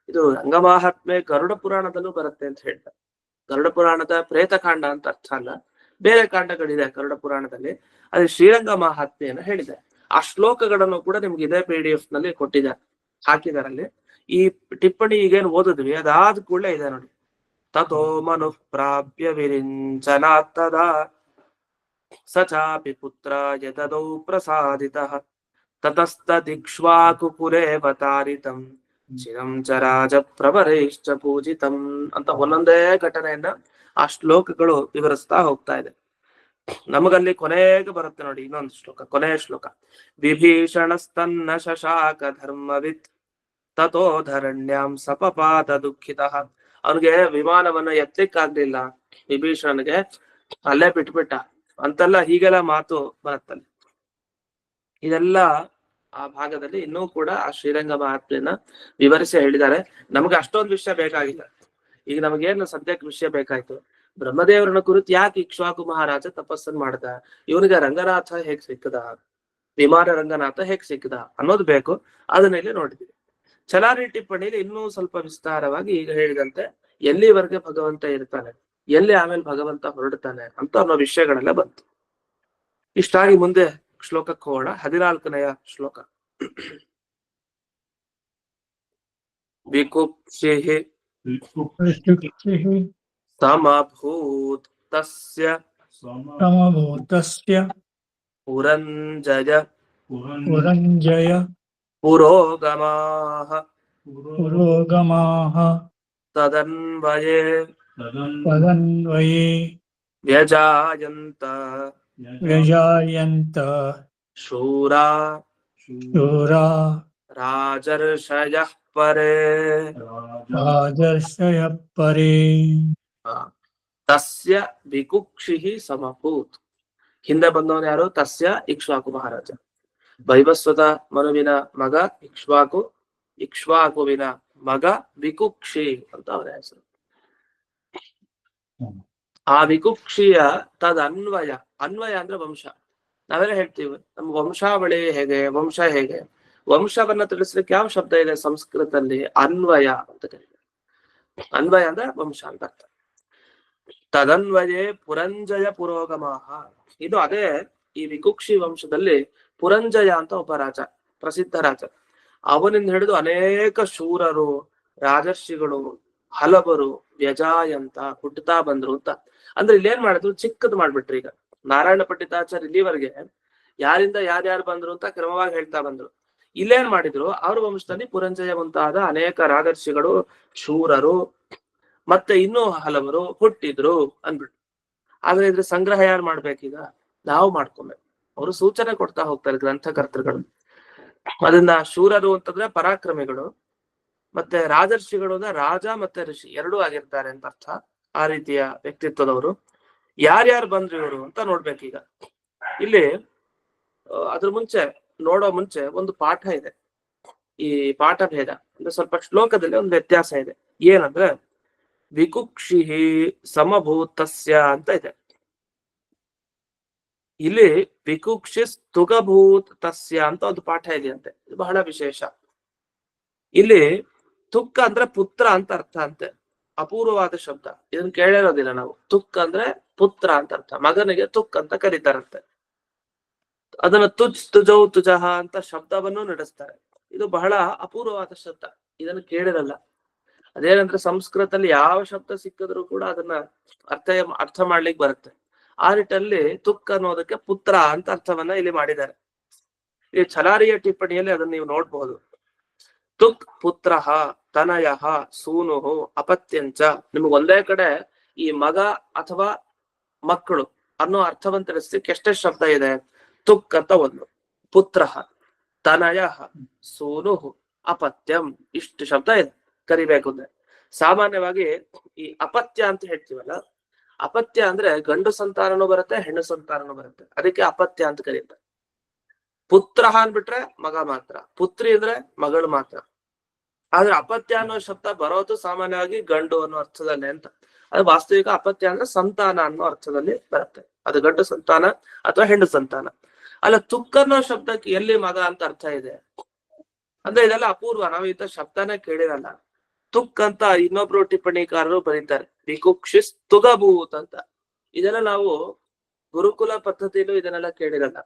[SPEAKER 2] ಇದು ರಂಗ ಮಹಾತ್ಮೆ ಗರುಡ ಪುರಾಣದಲ್ಲೂ ಬರುತ್ತೆ ಅಂತ ಹೇಳ್ತಾರೆ. ಗರುಡ ಪುರಾಣದ ಪ್ರೇತಕಾಂಡ ಅಂತ ಅರ್ಥ ಅಲ್ಲ, ಬೇರೆ ಕಾಂಡಗಳಿದೆ ಗರುಡ ಪುರಾಣದಲ್ಲಿ. ಅದೇ ಶ್ರೀರಂಗ ಮಹಾತ್ಮೆಯನ್ನು ಹೇಳಿದೆ. ಆ ಶ್ಲೋಕಗಳನ್ನು ಕೂಡ ನಿಮ್ಗೆ ಇದೇ PDF ನಲ್ಲಿ ಹಾಕಿದಾರಲ್ಲಿ. ಈ ಟಿಪ್ಪಣಿ ಈಗೇನು ಓದಿದ್ವಿ ಅದಾದ ಕೂಡಲೇ ಇದೆ ನೋಡಿ. ತಥೋ ಮನು ಪ್ರಾಪ್ಯ ವಿರಿಂಚನಾತ್ತದ ಸಚಾಪಿ ಪುತ್ರ ಯತದೌ ಪ್ರಸಾದಿತಃ ತತಸ್ತದಿಕ್ಷ್ವಾಕುಕುಲೇವತಾರಿತಂ ಚಿರಂ ಚ ರಾಜ ಪ್ರವರೈಶ್ಚ ಪೂಜಿತಂ ಅಂತ ಒಂದೊಂದೇ ಘಟನೆಯನ್ನ ಆ ಶ್ಲೋಕಗಳು ವಿವರಿಸ್ತಾ ಹೋಗ್ತಾ ಇದೆ. ನಮಗಲ್ಲಿ ಕೊನೆಗೆ ಬರುತ್ತೆ ನೋಡಿ ಇನ್ನೊಂದು ಶ್ಲೋಕ, ಕೊನೆಯ ಶ್ಲೋಕ. ವಿಭೀಷಣಸ್ತನ್ನ ಶಶಾಕ ಧರ್ಮವಿತ್ ತಥೋ ಧರಣ್ಯಾಂ ಸಪಪಾತ ದುಃಖಿತ. ಅವನಿಗೆ ವಿಮಾನವನ್ನ ಎತ್ತಲಿಕ್ಕಾಗ್ಲಿಲ್ಲ, ವಿಭೀಷಣನಿಗೆ ಅಲ್ಲೇ ಬಿಟ್ಬಿಟ್ಟ ಅಂತೆಲ್ಲ ಹೀಗೆಲ್ಲ ಮಾತು ಬರುತ್ತಲ್ಲಿ. ಇದೆಲ್ಲ ಆ ಭಾಗದಲ್ಲಿ ಇನ್ನೂ ಕೂಡ ಆ ಶ್ರೀರಂಗ ಮಹಾತ್ಮೆಯನ್ನ ವಿವರಿಸಿ ಹೇಳಿದ್ದಾರೆ. ನಮ್ಗೆ ಅಷ್ಟೊಂದು ವಿಷಯ ಬೇಕಾಗಿಲ್ಲ. ಈಗ ನಮಗೇನು ಸದ್ಯಕ್ಕೆ ವಿಷಯ ಬೇಕಾಯ್ತು, ಬ್ರಹ್ಮದೇವರನ್ನ ಕುರಿತು ಯಾಕೆ ಇಕ್ಷ್ವಾಕು ಮಹಾರಾಜ ತಪಸ್ಸನ್ನು ಮಾಡ್ದ, ಇವನಿಗೆ ರಂಗನಾಥ ಹೇಗ್ ಸಿಕ್ಕದ, ವಿಮಾನ ರಂಗನಾಥ ಹೇಗ್ ಸಿಕ್ಕದ ಅನ್ನೋದು ಬೇಕು. ಅದನ್ನ ಇಲ್ಲಿ ನೋಡಿದ್ವಿ. ಚಲಾರಿ ಟಿಪ್ಪಣಿಲಿ ಇನ್ನೂ ಸ್ವಲ್ಪ ವಿಸ್ತಾರವಾಗಿ ಈಗ ಹೇಳಿದಂತೆ ಎಲ್ಲಿವರೆಗೆ ಭಗವಂತ ಇರ್ತಾನೆ, ಎಲ್ಲಿ ಆಮೇಲೆ ಭಗವಂತ ಹೊರಡ್ತಾನೆ ಅಂತ ಅನ್ನೋ ವಿಷಯಗಳೆಲ್ಲ ಬಂತು. ಇಷ್ಟಾಗಿ ಮುಂದೆ ಶ್ಲೋಕಕ್ಕೆ ಹೋಗೋಣ. 14ನೆಯ ಶ್ಲೋಕ. ವಿಕುಪ್ಸಿಃ ಸಮಭೂತ್ ತಸ್ಯ ಪುರಂಜಯ ಪುರೋಗಮಾಃ ತದನ್ವಯೇ ವ್ಯಜಾಯಂತ ಶೂರಾ ರಾಜರ್ಷಯಃ ಪರೇ ತಸ್ಯ ವಿಕುಕ್ಷಿಃ ಸಮಭೂತ್. ಹಿಂದೆ ಬಂದವನು ಯಾರು? ತಸ್ಯ ಇಕ್ಷ್ವಾಕು ಮಹಾರಾಜ. ವೈವಸ್ವತ ಮನುವಿನ ಮಗ ಇಕ್ಷ್ವಾಕು, ಇಕ್ಷ್ವಾಕುವಿನ ಮಗ ವಿಕುಕ್ಷಿ ಅಂತ ಅವರ ಹೆಸರು. ಆ ವಿಕುಕ್ಷಿಯ ತದನ್ವಯ, ಅನ್ವಯ ಅಂದ್ರೆ ವಂಶ, ನಾವೆಲ್ಲ ಹೇಳ್ತೀವಿ ನಮ್ಮ ವಂಶಾವಳಿ ಹೇಗೆ, ವಂಶ ಹೇಗೆ. ವಂಶವನ್ನ ತಿಳಿಸ್ಲಿಕ್ಕೆ ಯಾವ ಶಬ್ದ ಇದೆ ಸಂಸ್ಕೃತದಲ್ಲಿ? ಅನ್ವಯ ಅಂತ ಕರೀತಾರೆ. ಅನ್ವಯ ಅಂದ್ರೆ ವಂಶ ಅಂತ ಅರ್ಥ. ತದನ್ವಯೇ ಪುರಂಜಯ ಪುರೋಗಮಾಹ. ಇದು ಅದೇ ಈ ವಿಕುಕ್ಷಿ ವಂಶದಲ್ಲಿ ಪುರಂಜಯ ಅಂತ ಒಬ್ಬ ರಾಜ, ಪ್ರಸಿದ್ಧ ರಾಜ. ಅವನಿಂದ ಹಿಡಿದು ಅನೇಕ ಶೂರರು, ರಾಜರ್ಷಿಗಳು, ಹಲವರು ವ್ಯಜಾಯಂತ ಹುಟ್ಟುತ್ತಾ ಬಂದ್ರು ಅಂತ. ಅಂದ್ರೆ ಇಲ್ಲೇನ್ ಮಾಡಿದ್ರು, ಚಿಕ್ಕದ್ ಮಾಡ್ಬಿಟ್ರಿ. ಈಗ ನಾರಾಯಣ ಪಂಡಿತಾಚಾರ್ಯ ಇಲ್ಲಿವರೆಗೆ ಯಾರಿಂದ ಯಾರ್ಯಾರು ಬಂದ್ರು ಅಂತ ಕ್ರಮವಾಗಿ ಹೇಳ್ತಾ ಬಂದ್ರು. ಇಲ್ಲೇನ್ ಮಾಡಿದ್ರು, ಅವ್ರ ವಂಶದಲ್ಲಿ ಪುರಂಜಯ ಮುಂತಾದ ಅನೇಕ ರಾಜರ್ಷಿಗಳು, ಶೂರರು, ಮತ್ತೆ ಇನ್ನೂ ಹಲವರು ಹುಟ್ಟಿದ್ರು ಅಂದ್ಬಿಟ್ಟು. ಆದ್ರೆ ಇದ್ರ ಸಂಗ್ರಹ ಯಾರು ಮಾಡ್ಬೇಕೀಗ? ನಾವು ಮಾಡ್ಕೊಬೇಕು. ಅವರು ಸೂಚನೆ ಕೊಡ್ತಾ ಹೋಗ್ತಾರೆ ಗ್ರಂಥಕರ್ತೃಗಳು. ಅದನ್ನ ಶೂರರು ಅಂತಂದ್ರೆ ಪರಾಕ್ರಮಿಗಳು, ಮತ್ತೆ ರಾಜರ್ಷಿಗಳು ಅಂದ್ರೆ ರಾಜ ಮತ್ತೆ ಋಷಿ ಎರಡೂ ಆಗಿರ್ತಾರೆ ಅಂತ ಅರ್ಥ. ಆ ರೀತಿಯ ವ್ಯಕ್ತಿತ್ವದವರು. ಯಾರ್ಯಾರು ಬಂದ್ರು ಇವರು ಅಂತ ನೋಡ್ಬೇಕೀಗ. ಇಲ್ಲಿ ಅದ್ರ ಮುಂಚೆ ನೋಡೋ ಮುಂಚೆ ಒಂದು ಪಾಠ ಇದೆ. ಈ ಪಾಠ ಭೇದ ಅಂದ್ರೆ ಸ್ವಲ್ಪ ಶ್ಲೋಕದಲ್ಲಿ ಒಂದು ವ್ಯತ್ಯಾಸ ಇದೆ. ಏನಂದ್ರೆ ವಿಕುಕ್ಷಿ ಸಮಭೂತಸ್ಯ ಅಂತ ಇದೆ. ಇಲ್ಲಿ ವಿಕುಕ್ಷಿ ಸ್ತುಗಭೂತ್ ತಸ್ಯ ಅಂತ ಒಂದು ಪಾಠ ಇದೆಯಂತೆ. ಇದು ಬಹಳ ವಿಶೇಷ. ಇಲ್ಲಿ ತುಕ್ ಅಂದ್ರೆ ಪುತ್ರ ಅಂತ ಅರ್ಥ ಅಂತೆ. ಅಪೂರ್ವವಾದ ಶಬ್ದ, ಇದನ್ನ ಕೇಳಿರೋದಿಲ್ಲ ನಾವು. ತುಕ್ ಅಂದ್ರೆ ಪುತ್ರ ಅಂತ ಅರ್ಥ. ಮಗನಿಗೆ ತುಕ್ ಅಂತ ಕರೀತಾರಂತೆ. ಅದನ್ನ ತುಜ್ ತುಜೌ ತುಜಹ ಅಂತ ಶಬ್ದವನ್ನು ನಡೆಸ್ತಾರೆ. ಇದು ಬಹಳ ಅಪೂರ್ವವಾದ ಶಬ್ದ, ಇದನ್ನು ಕೇಳಿರಲ್ಲ. ಅದೇನಂದ್ರೆ ಸಂಸ್ಕೃತದಲ್ಲಿ ಯಾವ ಶಬ್ದ ಸಿಕ್ಕಿದ್ರು ಕೂಡ ಅದನ್ನ ಅರ್ಥ ಮಾಡ್ಲಿಕ್ಕೆ ಬರುತ್ತೆ. ಆ ನಿಟ್ಟಲ್ಲಿ ತುಕ್ ಅನ್ನೋದಕ್ಕೆ ಪುತ್ರ ಅಂತ ಅರ್ಥವನ್ನ ಇಲ್ಲಿ ಮಾಡಿದ್ದಾರೆ. ಈ ಛಲಾರಿಯ ಟಿಪ್ಪಣಿಯಲ್ಲಿ ಅದನ್ನ ನೀವು ನೋಡ್ಬಹುದು. ತುಕ್ ಪುತ್ರ ತನಯ ಸೂನು ಅಪತ್ಯಂಚ. ನಿಮ್ಗೆ ಒಂದೇ ಕಡೆ ಈ ಮಗ ಅಥವಾ ಮಕ್ಕಳು ಅನ್ನೋ ಅರ್ಥವನ್ನು ತಿಳಿಸ್ಲಿಕ್ಕೆ ಎಷ್ಟೇ ಶಬ್ದ ಇದೆ. ತುಕ್ ಅಂತ ಒಂದು, ಪುತ್ರ, ತನಯ, ಸೂನು, ಅಪತ್ಯಂ, ಇಷ್ಟು ಶಬ್ದ ಇದೆ ಕರಿಬೇಕು ಅಂದ್ರೆ. ಸಾಮಾನ್ಯವಾಗಿ ಈ ಅಪತ್ಯ ಅಂತ ಹೇಳ್ತೀವಲ್ಲ, ಅಪತ್ಯ ಅಂದ್ರೆ ಗಂಡು ಸಂತಾನನೂ ಬರುತ್ತೆ, ಹೆಣ್ಣು ಸಂತಾನನೂ ಬರುತ್ತೆ. ಅದಕ್ಕೆ ಅಪತ್ಯ ಅಂತ ಕರೀತಾರೆ. ಪುತ್ರ ಅನ್ಬಿಟ್ರೆ ಮಗ ಮಾತ್ರ, ಪುತ್ರಿ ಅಂದ್ರೆ ಮಗಳು ಮಾತ್ರ. ಆದ್ರೆ ಅಪತ್ಯ ಅನ್ನೋ ಶಬ್ದ ಬರೋದು ಸಾಮಾನ್ಯವಾಗಿ ಗಂಡು ಅನ್ನೋ ಅರ್ಥದಲ್ಲಿ ಅಂತ. ಅದು ವಾಸ್ತವಿಕ ಅಪತ್ಯ ಅಂದ್ರೆ ಸಂತಾನ ಅನ್ನೋ ಅರ್ಥದಲ್ಲಿ ಬರುತ್ತೆ. ಅದು ಗಂಡು ಸಂತಾನ ಅಥವಾ ಹೆಣ್ಣು ಸಂತಾನ ಅಲ್ಲ. ತುಕ್ ಅನ್ನೋ ಶಬ್ದಕ್ಕೆ ಎಲ್ಲಿ ಮಗ ಅಂತ ಅರ್ಥ ಇದೆ ಅಂದ್ರೆ ಇದೆಲ್ಲ ಅಪೂರ್ವ, ನಾವು ಇಂಥ ಶಬ್ದನೇ ಕೇಳಿರಲ್ಲ. ತುಕ್ ಅಂತ ಇನ್ನೊಬ್ರು ಟಿಪ್ಪಣಿಕಾರರು ಬರೀತಾರೆ, ವಿಕುಕ್ಷಿಸ್ ತುಗಭೂತ್ ಅಂತ. ಇದೆಲ್ಲ ನಾವು ಗುರುಕುಲ ಪದ್ಧತಿಯಲ್ಲೂ ಇದನ್ನೆಲ್ಲ ಕೇಳಿರಲ್ಲ.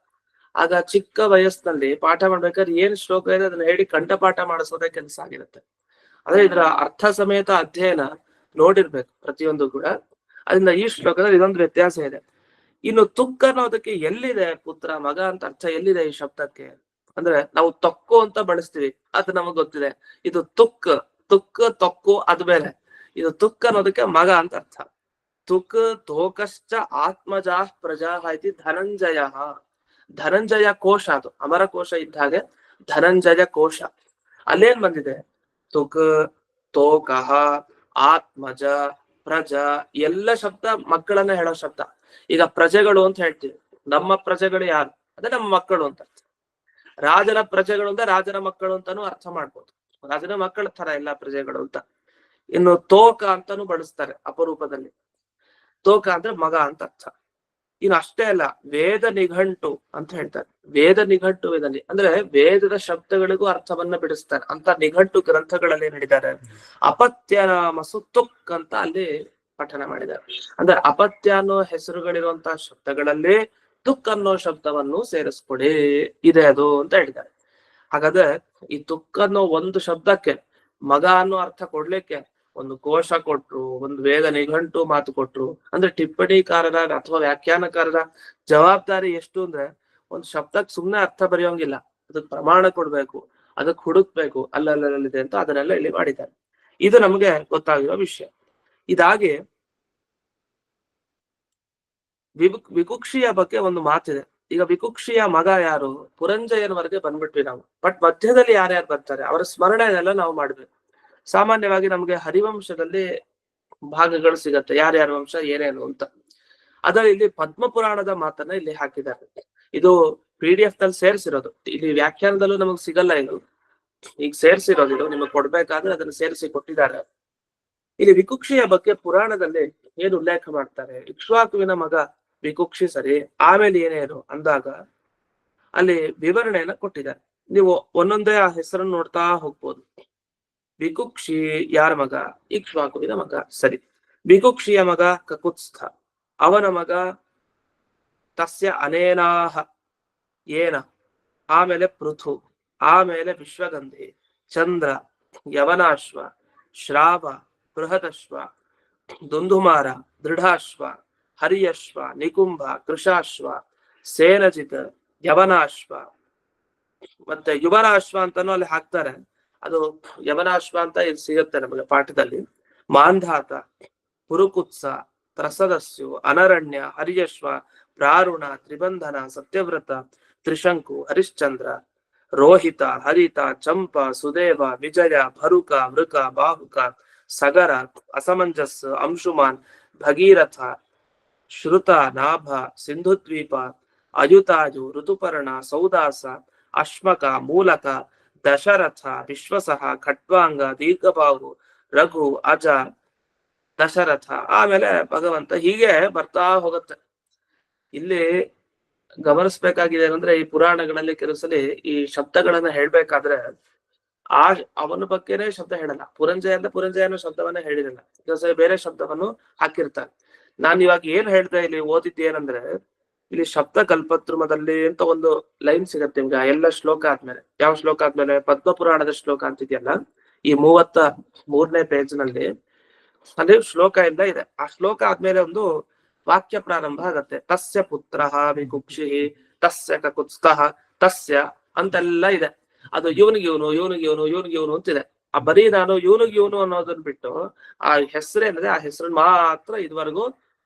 [SPEAKER 2] ಆಗ ಚಿಕ್ಕ ವಯಸ್ಸಿನಲ್ಲಿ ಪಾಠ ಮಾಡ್ಬೇಕಾದ್ರೆ ಏನ್ ಶ್ಲೋಕ ಇದೆ ಅದನ್ನ ಹೇಳಿ ಕಂಠಪಾಠ ಮಾಡಿಸೋದೇ ಕೆಲಸ ಆಗಿರುತ್ತೆ. ಅಂದ್ರೆ ಇದರ ಅರ್ಥ ಸಮೇತ ಅಧ್ಯಯನ ನೋಡಿರ್ಬೇಕು ಪ್ರತಿಯೊಂದು ಕೂಡ. ಅದರಿಂದ ಈ ಶ್ಲೋಕದಲ್ಲಿ ಇದೊಂದು ವ್ಯತ್ಯಾಸ ಇದೆ. ಇನ್ನು ತುಕ್ ಅನ್ನೋದಕ್ಕೆ ಎಲ್ಲಿದೆ ಪುತ್ರ ಮಗ ಅಂತ ಅರ್ಥ ಎಲ್ಲಿದೆ ಈ ಶಬ್ದಕ್ಕೆ ಅಂದ್ರೆ, ನಾವು ತೊಕ್ಕು ಅಂತ ಬಳಸ್ತೀವಿ, ಅದು ನಮಗ್ ಗೊತ್ತಿದೆ. ಇದು ತುಕ್, ತುಕ್ ತೊಕ್ಕು ಅದ್ ಬೇರೆ. ಇದು ತುಕ್ ಅನ್ನೋದಕ್ಕೆ ಮಗ ಅಂತ ಅರ್ಥ. ತುಕ್ ತೋಕಶ್ಚ ಆತ್ಮಜಾ ಪ್ರಜಾ ಇತಿ ಧನಂಜಯ. ಧನಂಜಯ ಕೋಶ, ಅದು ಅಮರ ಕೋಶ ಇದ್ದ ಹಾಗೆ ಧನಂಜಯ ಕೋಶ. ಅಲ್ಲೇನ್ ಬಂದಿದೆ, ತುಕ್, ತೋಕಃ, ಆತ್ಮಜ, ಪ್ರಜ ಎಲ್ಲ ಶಬ್ದ ಮಕ್ಕಳನ್ನ ಹೇಳೋ ಶಬ್ದ. ಈಗ ಪ್ರಜೆಗಳು ಅಂತ ಹೇಳ್ತೀವಿ, ನಮ್ಮ ಪ್ರಜೆಗಳು ಯಾರು ಅದೇ ನಮ್ಮ ಮಕ್ಕಳು ಅಂತ. ರಾಜನ ಪ್ರಜೆಗಳು ಅಂದ್ರೆ ರಾಜನ ಮಕ್ಕಳು ಅಂತಾನು ಅರ್ಥ ಮಾಡ್ಬೋದು. ರಾಜನ ಮಕ್ಕಳ ತರ ಎಲ್ಲ ಪ್ರಜೆಗಳು ಅಂತ. ಇನ್ನು ತೋಕ ಅಂತಾನು ಬಳಸ್ತಾರೆ ಅಪರೂಪದಲ್ಲಿ. ತೋಕ ಅಂದ್ರೆ ಮಗ ಅಂತ ಅರ್ಥ. ಇನ್ನು ಅಷ್ಟೇ ಅಲ್ಲ, ವೇದ ನಿಘಂಟು ಅಂತ ಹೇಳ್ತಾರೆ. ವೇದ ನಿಘಂಟುವಿನಲ್ಲಿ ಅಂದ್ರೆ ವೇದದ ಶಬ್ದಗಳಿಗೂ ಅರ್ಥವನ್ನ ಬಿಡಿಸ್ತಾರೆ ಅಂತ ನಿಘಂಟು ಗ್ರಂಥಗಳಲ್ಲಿ ಹೇಳಿದ್ದಾರೆ. ಅಪತ್ಯ ನಾಮಸು ತುಕ್ ಅಂತ ಅಲ್ಲಿ ಪಠನ ಮಾಡಿದ್ದಾರೆ. ಅಂದ್ರೆ ಅಪತ್ಯ ಅನ್ನೋ ಹೆಸರುಗಳಿರುವಂತಹ ಶಬ್ದಗಳಲ್ಲಿ ತುಕ್ ಅನ್ನೋ ಶಬ್ದವನ್ನು ಸೇರಿಸ್ಕೊಡಿ, ಇದೆ ಅದು ಅಂತ ಹೇಳಿದ್ದಾರೆ. ಹಾಗಾದ್ರೆ ಈ ತುಕ್ ಅನ್ನೋ ಒಂದು ಶಬ್ದಕ್ಕೆ ಮಗ ಅನ್ನೋ ಅರ್ಥ ಕೊಡ್ಲಿಕ್ಕೆ ಒಂದು ಕೋಶ ಕೊಟ್ರು, ಒಂದು ವೇದ ನಿಘಂಟು ಮಾತು ಕೊಟ್ರು. ಅಂದ್ರೆ ಟಿಪ್ಪಣಿಕಾರರ ಅಥವಾ ವ್ಯಾಖ್ಯಾನಕಾರರ ಜವಾಬ್ದಾರಿ ಎಷ್ಟು ಅಂದ್ರೆ, ಒಂದು ಶಬ್ದಕ್ಕೆ ಸುಮ್ನೆ ಅರ್ಥ ಬರೆಯೋಂಗಿಲ್ಲ, ಅದಕ್ಕೆ ಪ್ರಮಾಣ ಕೊಡ್ಬೇಕು, ಅದಕ್ಕೆ ಹುಡುಕ್ಬೇಕು, ಅಲ್ಲಲ್ಲಿದೆ ಅಂತ ಅದನ್ನೆಲ್ಲ ಇಲ್ಲಿ ಮಾಡಿದ್ದಾರೆ. ಇದು ನಮ್ಗೆ ಗೊತ್ತಾಗಿರೋ ವಿಷಯ. ಇದಾಗಿ ವಿಕುಕ್ಷಿಯ ಬಗ್ಗೆ ಒಂದು ಮಾತಿದೆ. ಈಗ ವಿಕುಕ್ಷಿಯ ಮಗ ಯಾರು, ಪುರಂಜಯನವರೆಗೆ ಬಂದ್ಬಿಟ್ವಿ ನಾವು. ಬಟ್ ಮಧ್ಯದಲ್ಲಿ ಯಾರ್ಯಾರು ಬರ್ತಾರೆ ಅವರ ಸ್ಮರಣೆನೆಲ್ಲ ನಾವು ಮಾಡ್ಬೇಕು. ಸಾಮಾನ್ಯವಾಗಿ ನಮ್ಗೆ ಹರಿವಂಶದಲ್ಲಿ ಭಾಗಗಳು ಸಿಗತ್ತೆ, ಯಾರ್ಯಾರ ವಂಶ ಏನೇನು ಅಂತ. ಅದರಲ್ಲಿ ಇಲ್ಲಿ ಪದ್ಮ ಪುರಾಣದ ಮಾತನ್ನ ಇಲ್ಲಿ ಹಾಕಿದ್ದಾರೆ. ಇದು PDF ನಲ್ಲಿ ಸೇರಿಸಿರೋದು, ಇಲ್ಲಿ ವ್ಯಾಖ್ಯಾನದಲ್ಲೂ ನಮಗ್ ಸಿಗಲ್ಲ. ಇದು ಈಗ ಸೇರಿಸಿರೋದು, ಇದು ನಿಮಗ್ ಕೊಡ್ಬೇಕಾದ್ರೆ ಅದನ್ನ ಸೇರಿಸಿ ಕೊಟ್ಟಿದ್ದಾರೆ. ಇಲ್ಲಿ ವಿಕುಕ್ಷಿಯ ಬಗ್ಗೆ ಪುರಾಣದಲ್ಲಿ ಏನು ಉಲ್ಲೇಖ ಮಾಡ್ತಾರೆ, ಇಕ್ಷ್ವಾಕುವಿನ ಮಗ ವಿಕುಕ್ಷಿ ಸರಿ. ಆಮೇಲೆ ಏನೇನು ಅಂದಾಗ ಅಲ್ಲಿ ವಿವರಣೆಯನ್ನ ಕೊಟ್ಟಿದ್ದಾರೆ. ನೀವು ಒಂದೊಂದೇ ಆ ಹೆಸರನ್ನು ನೋಡ್ತಾ ಹೋಗ್ಬೋದು. ವಿಕುಕ್ಷಿ ಯಾರ ಮಗ? ಇಕ್ಷ್ವಾಕುವಿನ ಮಗ. ಸರಿ. ವಿಕುಕ್ಷಿಯ ಮಗ ಕಕುತ್ಸ್ಥ, ಅವನ ಮಗ ತಸ್ಯ ಅನೇನಾಹ ಏನ, ಆಮೇಲೆ ಪೃಥು, ಆಮೇಲೆ ವಿಶ್ವಗಂಧಿ, ಚಂದ್ರ, ಯವನಾಶ್ವ, ಶ್ರಾವ, ಬೃಹದಶ್ವ, ದುಂದುಮಾರ, ದೃಢಾಶ್ವ, ಹರಿಯಶ್ವ, ನಿಕುಂಭ, ಕೃಶಾಶ್ವ, ಸೇನಜಿತ, ಯವನಾಶ್ವ, ಮತ್ತೆ ಯುವರಾಶ್ವ ಅಂತಾನು ಅಲ್ಲಿ ಹಾಕ್ತಾರೆ. ಅದು ಯವನಾಶ್ವ ಅಂತ ಇಲ್ಲಿ ಸಿಗುತ್ತೆ ನಮಗೆ ಪಾಠದಲ್ಲಿ. ಮಾಂಧಾತ, ಪುರುಕುತ್ಸ, ತ್ರಸದಸ್ಯು, ಅನರಣ್ಯ, ಹರಿಯಶ್ವ, ಪ್ರಾರುಣ, ತ್ರಿಬಂಧನ, ಸತ್ಯವ್ರತ, ತ್ರಿಶಂಕು, ಹರಿಶ್ಚಂದ್ರ, ರೋಹಿತ, ಹರಿತ, ಚಂಪ, ಸುದೇವ, ವಿಜಯ, ಭರುಕ, ವೃಕ, ಬಾಹುಕ, ಸಗರ, ಅಸಮಂಜಸ್, ಅಂಶುಮಾನ್, ಭಗೀರಥ, ಶ್ರುತ, ನಾಭ, ಸಿಂಧುದ್ವೀಪ, ಅಯುತಾಯು, ಋತುಪರ್ಣ, ಸೌದಾಸ, ಅಶ್ಮಕ, ಮೂಲಕ, ದಶರಥ, ವಿಶ್ವಸಹ, ಖಟ್ವಾಂಗ, ದೀರ್ಘಬಾಹು, ರಘು, ಅಜ, ದಶರಥ, ಆಮೇಲೆ ಭಗವಂತ, ಹೀಗೆ ಬರ್ತಾ ಹೋಗುತ್ತೆ. ಇಲ್ಲಿ ಗಮನಿಸ್ಬೇಕಾಗಿದೆ ಅಂದ್ರೆ ಈ ಪುರಾಣಗಳಲ್ಲಿ ಕೆಲವು ಸಲ ಈ ಶಬ್ದಗಳನ್ನ ಹೇಳ್ಬೇಕಾದ್ರೆ ಅವನ ಬಗ್ಗೆನೇ ಶಬ್ದ ಹೇಳಲ್ಲ. ಪುರಂಜಯ ಅಂತ ಪುರಂಜಯನ ಶಬ್ದವನ್ನ ಹೇಳಿರಲ್ಲ, ಕೆಲವು ಸಲ ಬೇರೆ ಶಬ್ದವನ್ನು ಹಾಕಿರ್ತಾರೆ. ನಾನು ಇವಾಗ ಏನ್ ಹೇಳ್ದೆ ಇಲ್ಲಿ ಓದಿದ್ದು ಏನಂದ್ರೆ, ಇಲ್ಲಿ ಶಬ್ದ ಕಲ್ಪದ್ರುಮದಲ್ಲಿ ಅಂತ ಒಂದು ಲೈನ್ ಸಿಗತ್ತೆ ನಿಮ್ಗೆ ಎಲ್ಲ ಶ್ಲೋಕ ಆದ್ಮೇಲೆ. ಯಾವ ಶ್ಲೋಕ ಆದ್ಮೇಲೆ? ಪದ್ಮ ಪುರಾಣದ ಶ್ಲೋಕ ಅಂತಿದೆಯಲ್ಲ, ಈ 33ನೇ ಪೇಜ್ ನಲ್ಲಿ ಅಲ್ಲಿ ಶ್ಲೋಕ ಎಲ್ಲ ಇದೆ. ಆ ಶ್ಲೋಕ ಆದ್ಮೇಲೆ ಒಂದು ವಾಕ್ಯ ಪ್ರಾರಂಭ ಆಗತ್ತೆ. ತಸ್ಯ ಪುತ್ರ ವಿಕುಕ್ಷಿ, ತಸ್ಯ ಕಕುತ್ಸ್ಥಃ, ತಸ್ಯ ಅಂತೆಲ್ಲ ಇದೆ. ಅದು ಇವನಿಗೆ ಅಂತಿದೆ. ಆ ಬರೀ ನಾನು ಇವನು ಅನ್ನೋದನ್ನ ಬಿಟ್ಟು ಆ ಹೆಸರೇನಿದೆ ಆ ಹೆಸರನ್ನ ಮಾತ್ರ ಇದುವರೆಗೂ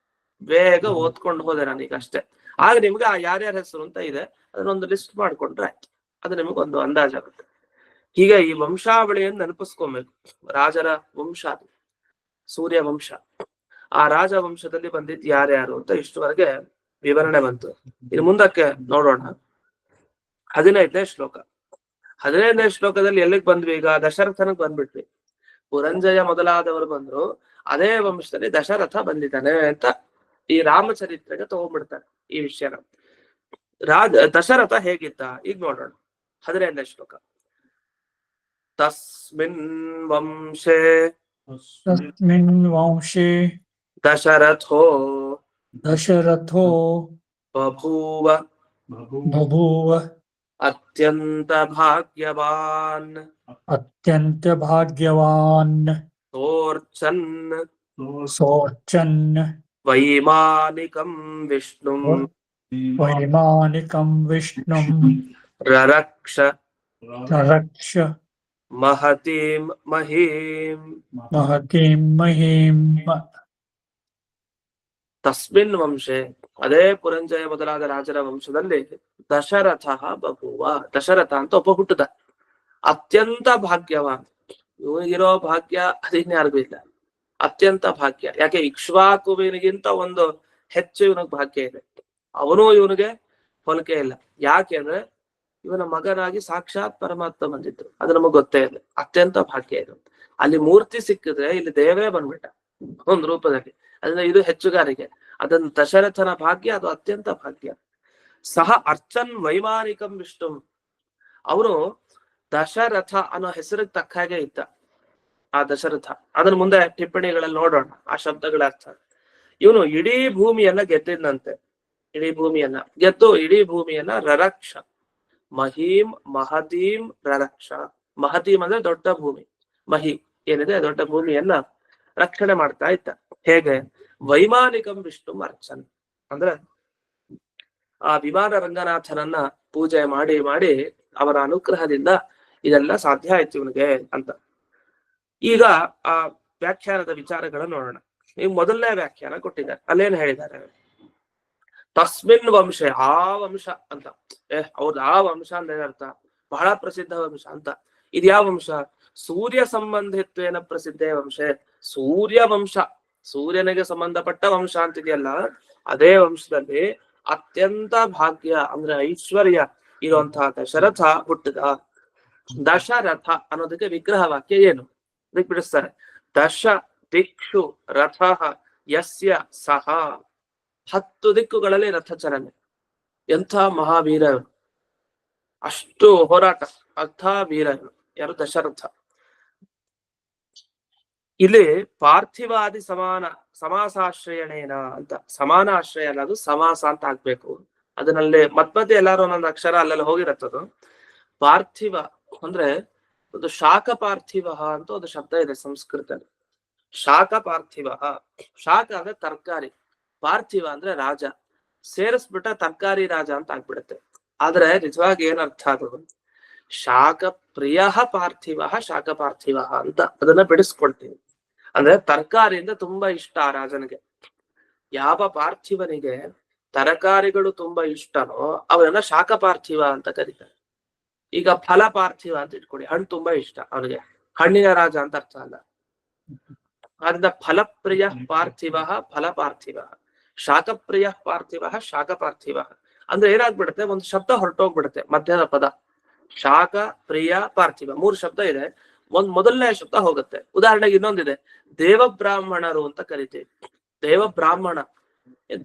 [SPEAKER 2] ಬೇಗ ಓದ್ಕೊಂಡು ಹೋದೆ ನಾನೀಗ ಅಷ್ಟೇ. ಆಗ ನಿಮ್ಗೆ ಆ ಯಾರ್ಯಾರ ಹೆಸರು ಅಂತ ಇದೆ ಅದನ್ನೊಂದು ಲಿಸ್ಟ್ ಮಾಡ್ಕೊಂಡ್ರೆ ಆಯ್ತು, ಅದು ನಿಮಗೊಂದು ಅಂದಾಜಾಗುತ್ತೆ. ಹೀಗೆ ಈ ವಂಶಾವಳಿಯನ್ನು ನೆನಪಿಸ್ಕೊಬೇಕು. ರಾಜರ ವಂಶ, ಸೂರ್ಯ ವಂಶ, ಆ ರಾಜ ವಂಶದಲ್ಲಿ ಬಂದಿದ್ ಯಾರ್ಯಾರು ಅಂತ ಇಷ್ಟುವರೆಗೆ ವಿವರಣೆ ಬಂತು. ಇನ್ನು ಮುಂದಕ್ಕೆ ನೋಡೋಣ. 15ನೇ ಶ್ಲೋಕ. 15ನೇ ಶ್ಲೋಕದಲ್ಲಿ ಎಲ್ಲಿಗೆ ಬಂದ್ವಿ? ಈಗ ದಶರಥನಿಗೆ ಬಂದ್ಬಿಟ್ವಿ. ಪುರಂಜಯ ಮೊದಲಾದವರು ಬಂದ್ರು, ಅದೇ ವಂಶದಲ್ಲಿ ದಶರಥ ಬಂದಿದ್ದಾನೆ ಅಂತ ಈ ರಾಮಚರಿತ್ರೆಗೆ ತಗೊಂಡ್ಬಿಡ್ತಾರೆ ಈ ವಿಷಯನ. ದಶರಥ ಹೇಗಿದ್ದ ಈಗ ನೋಡೋಣ. 15ನೇ ಶ್ಲೋಕ. ತಸ್ಮಿನ್ ವಂಶೇ ದಶರಥೋ ಬಭೂವ ಅತ್ಯಂತ ಭಾಗ್ಯವಾನ್ ಸೋರ್ಚನ್ ವೈಮಾನಿಕಂ ವಿಷ್ಣುಂ ರರಕ್ಷ ಮಹತೀಂ ಮಹೀಂ. ತಸ್ಮಿನ್ ವಂಶೆ, ಅದೇ ಪುರಂಜಯ ಮೊದಲಾದ ರಾಜರ ವಂಶದಲ್ಲಿ ದಶರಥ ಬಭೂವ, ದಶರಥ ಅಂತ ಒಬ್ಬ ಹುಟ್ಟದ. ಅತ್ಯಂತ ಭಾಗ್ಯವಾನ್, ಇವನಿಗಿರೋ ಭಾಗ್ಯ ಅದಿನ್ಯಾರಿಗೂ ಇಲ್ಲ. ಅತ್ಯಂತ ಭಾಗ್ಯ. ಯಾಕೆ? ಇಕ್ಷ್ವಾಕುವಿನಿಗಿಂತ ಒಂದು ಹೆಚ್ಚು ಇವನಿಗೆ ಭಾಗ್ಯ ಇದೆ. ಅವನು ಇವನಿಗೆ ಹೋಲಿಕೆ ಇಲ್ಲ. ಯಾಕೆ ಅಂದ್ರೆ ಇವನ ಮಗನಾಗಿ ಸಾಕ್ಷಾತ್ ಪರಮಾತ್ಮ ಬಂದಿದ್ರು, ಅದು ನಮಗ್ ಗೊತ್ತೇ ಇಲ್ಲ. ಅತ್ಯಂತ ಭಾಗ್ಯ ಇದು. ಅಲ್ಲಿ ಮೂರ್ತಿ ಸಿಕ್ಕಿದ್ರೆ ಇಲ್ಲಿ ದೇವರೇ ಬಂದ್ಬಿಟ್ಟ ಒಂದು ರೂಪದಲ್ಲಿ. ಅದನ್ನ ಇದು ಹೆಚ್ಚುಗಾರಿಕೆ. ಅದನ್ನ ದಶರಥನ ಭಾಗ್ಯ, ಅದು ಅತ್ಯಂತ ಭಾಗ್ಯ. ಸಹ ಅರ್ಚನ್ ವೈಮಾನಿಕಂ ವಿಷ್ಣು, ಅವನು ದಶರಥ ಅನ್ನೋ ಹೆಸರಿಗೆ ತಕ್ಕ ಹಾಗೆ ಇದ್ದ ಆ ದಶರಥ. ಅದನ್ನ ಮುಂದೆ ಟಿಪ್ಪಣಿಗಳಲ್ಲಿ ನೋಡೋಣ ಆ ಶಬ್ದಗಳ ಅರ್ಥ. ಇವನು ಇಡೀ ಭೂಮಿಯನ್ನ ಗೆದ್ದಿದ್ದಂತೆ. ಇಡೀ ಭೂಮಿಯನ್ನ ಗೆದ್ದು ಇಡೀ ಭೂಮಿಯನ್ನ ರರಕ್ಷ, ಮಹೀಂ ಮಹತೀಂ ರರಕ್ಷ. ಮಹತೀಂ ಅಂದ್ರೆ ದೊಡ್ಡ ಭೂಮಿ, ಮಹಿ ಏನಿದೆ ದೊಡ್ಡ ಭೂಮಿಯನ್ನ ರಕ್ಷಣೆ ಮಾಡ್ತಾ ಇದ್ದ. ಹೇಗೆ? ವೈಮಾನಿಕಂ ವಿಷ್ಣು ಅರ್ಚನ್ ಅಂದ್ರೆ ಆ ವಿಮಾನ ರಂಗನಾಥನನ್ನ ಪೂಜೆ ಮಾಡಿ ಮಾಡಿ ಅವರ ಅನುಗ್ರಹದಿಂದ ಇದೆಲ್ಲ ಸಾಧ್ಯ ಆಯ್ತು ಇವನಿಗೆ ಅಂತ. ಈಗ ಆ ವ್ಯಾಖ್ಯಾನದ ವಿಚಾರಗಳನ್ನು ನೋಡೋಣ. ಈಗ ಮೊದಲನೇ ವ್ಯಾಖ್ಯಾನ ಕೊಟ್ಟಿದ್ದಾರೆ. ಅಲ್ಲೇನ್ ಹೇಳಿದ್ದಾರೆ? ತಸ್ಮಿನ್ ವಂಶ, ಆ ವಂಶ ಅಂತ. ಹೌದು, ಆ ವಂಶ ಅಂದ್ರೆ ಅರ್ಥ ಬಹಳ ಪ್ರಸಿದ್ಧ ವಂಶ ಅಂತ. ಇದು ಯಾವ ವಂಶ? ಸೂರ್ಯ ಸಂಬಂಧಿತ್ವೇನ ಪ್ರಸಿದ್ಧ ವಂಶ. ಸೂರ್ಯ ವಂಶ, ಸೂರ್ಯನಿಗೆ ಸಂಬಂಧಪಟ್ಟ ವಂಶ ಅಂತಿದೆಯಲ್ಲ, ಅದೇ ವಂಶದಲ್ಲಿ ಅತ್ಯಂತ ಭಾಗ್ಯ ಅಂದ್ರೆ ಐಶ್ವರ್ಯ ಇರುವಂತಹ ದಶರಥ ಹುಟ್ಟಿದ. ದಶರಥ ಅನ್ನೋದಕ್ಕೆ ವಿಗ್ರಹ ವಾಕ್ಯ ಏನು ಅದಕ್ಕೆ ಬಿಡಿಸ್ತಾರೆ. ದಶ ದಿಕ್ಷು ರಥ ಯಸ್ಯ ಸಹ. 10 ದಿಕ್ಕುಗಳಲ್ಲಿ ರಥಚಲನೆ. ಎಂಥ ಮಹಾವೀರ ಇವರು, ಅಷ್ಟು ಹೋರಾಟ, ಅಂಥ ವೀರ ಇವರು ಯಾರು? ದಶರಥ. ಇಲ್ಲಿ ಪಾರ್ಥಿವಾದಿ ಸಮಾಸಾಶ್ರಯಣೇನ ಅಂತ, ಸಮಾನ ಆಶ್ರಯ ಅಲ್ಲ, ಅದು ಸಮಾಸ ಅಂತ ಆಗ್ಬೇಕು. ಅದರಲ್ಲಿ ಮತ್ಮಧ್ಯೆ ಎಲ್ಲಾರು ಒಂದೊಂದು ಅಕ್ಷರ ಅಲ್ಲೆಲ್ಲ ಹೋಗಿರತ್ತದು. ಪಾರ್ಥಿವ ಅಂದ್ರೆ ಒಂದು ಶಾಖ ಪಾರ್ಥಿವ ಅಂತ ಒಂದು ಶಬ್ದ ಇದೆ ಸಂಸ್ಕೃತದಲ್ಲಿ. ಶಾಖ ಪಾರ್ಥಿವ, ಶಾಖ ಅಂದ್ರೆ ತರಕಾರಿ, ಪಾರ್ಥಿವ ಅಂದ್ರೆ ರಾಜ, ಸೇರಿಸ್ಬಿಟ್ಟ ತರಕಾರಿ ರಾಜ ಅಂತ ಆಗ್ಬಿಡುತ್ತೆ. ಆದ್ರೆ ನಿಜವಾಗಿ ಏನ್ ಅರ್ಥ ಅದು? ಶಾಖ ಪ್ರಿಯ ಪಾರ್ಥಿವ, ಶಾಖ ಪಾರ್ಥಿವ ಅಂತ ಅದನ್ನ ಬಿಡಿಸ್ಕೊಳ್ತೀವಿ. ಅಂದ್ರೆ ತರಕಾರಿಯಿಂದ ತುಂಬಾ ಇಷ್ಟ ಆ ರಾಜನಿಗೆ. ಯಾವ ಪಾರ್ಥಿವನಿಗೆ ತರಕಾರಿಗಳು ತುಂಬಾ ಇಷ್ಟನೋ ಅವನನ್ನ ಶಾಖ ಪಾರ್ಥಿವ ಅಂತ ಕರೀತಾರೆ. ಈಗ ಫಲ ಪಾರ್ಥಿವ ಅಂತ ಇಟ್ಕೊಳ್ಳಿ, ಹಣ್ಣು ತುಂಬಾ ಇಷ್ಟ ಅವನಿಗೆ, ಹಣ್ಣಿನ ರಾಜ ಅಂತ ಅರ್ಥ ಅಲ್ಲ. ಆದ್ರಿಂದ ಫಲಪ್ರಿಯ ಪಾರ್ಥಿವ ಫಲ ಪಾರ್ಥಿವ, ಶಾಖಪ್ರಿಯ ಪಾರ್ಥಿವ ಶಾಖ ಪಾರ್ಥಿವ ಅಂದ್ರೆ ಏನಾಗ್ಬಿಡುತ್ತೆ? ಒಂದು ಶಬ್ದ ಹೊರಟೋಗ್ಬಿಡುತ್ತೆ ಮಧ್ಯದ ಪದ. ಶಾಖ ಪ್ರಿಯ ಪಾರ್ಥಿವ 3 ಶಬ್ದ ಇದೆ, ಮೊದಲನೇ ಶಬ್ದ ಹೋಗುತ್ತೆ. ಉದಾಹರಣೆಗೆ ಇನ್ನೊಂದಿದೆ, ದೇವಬ್ರಾಹ್ಮಣರು ಅಂತ ಕರಿತೀವಿ. ದೇವಬ್ರಾಹ್ಮಣ,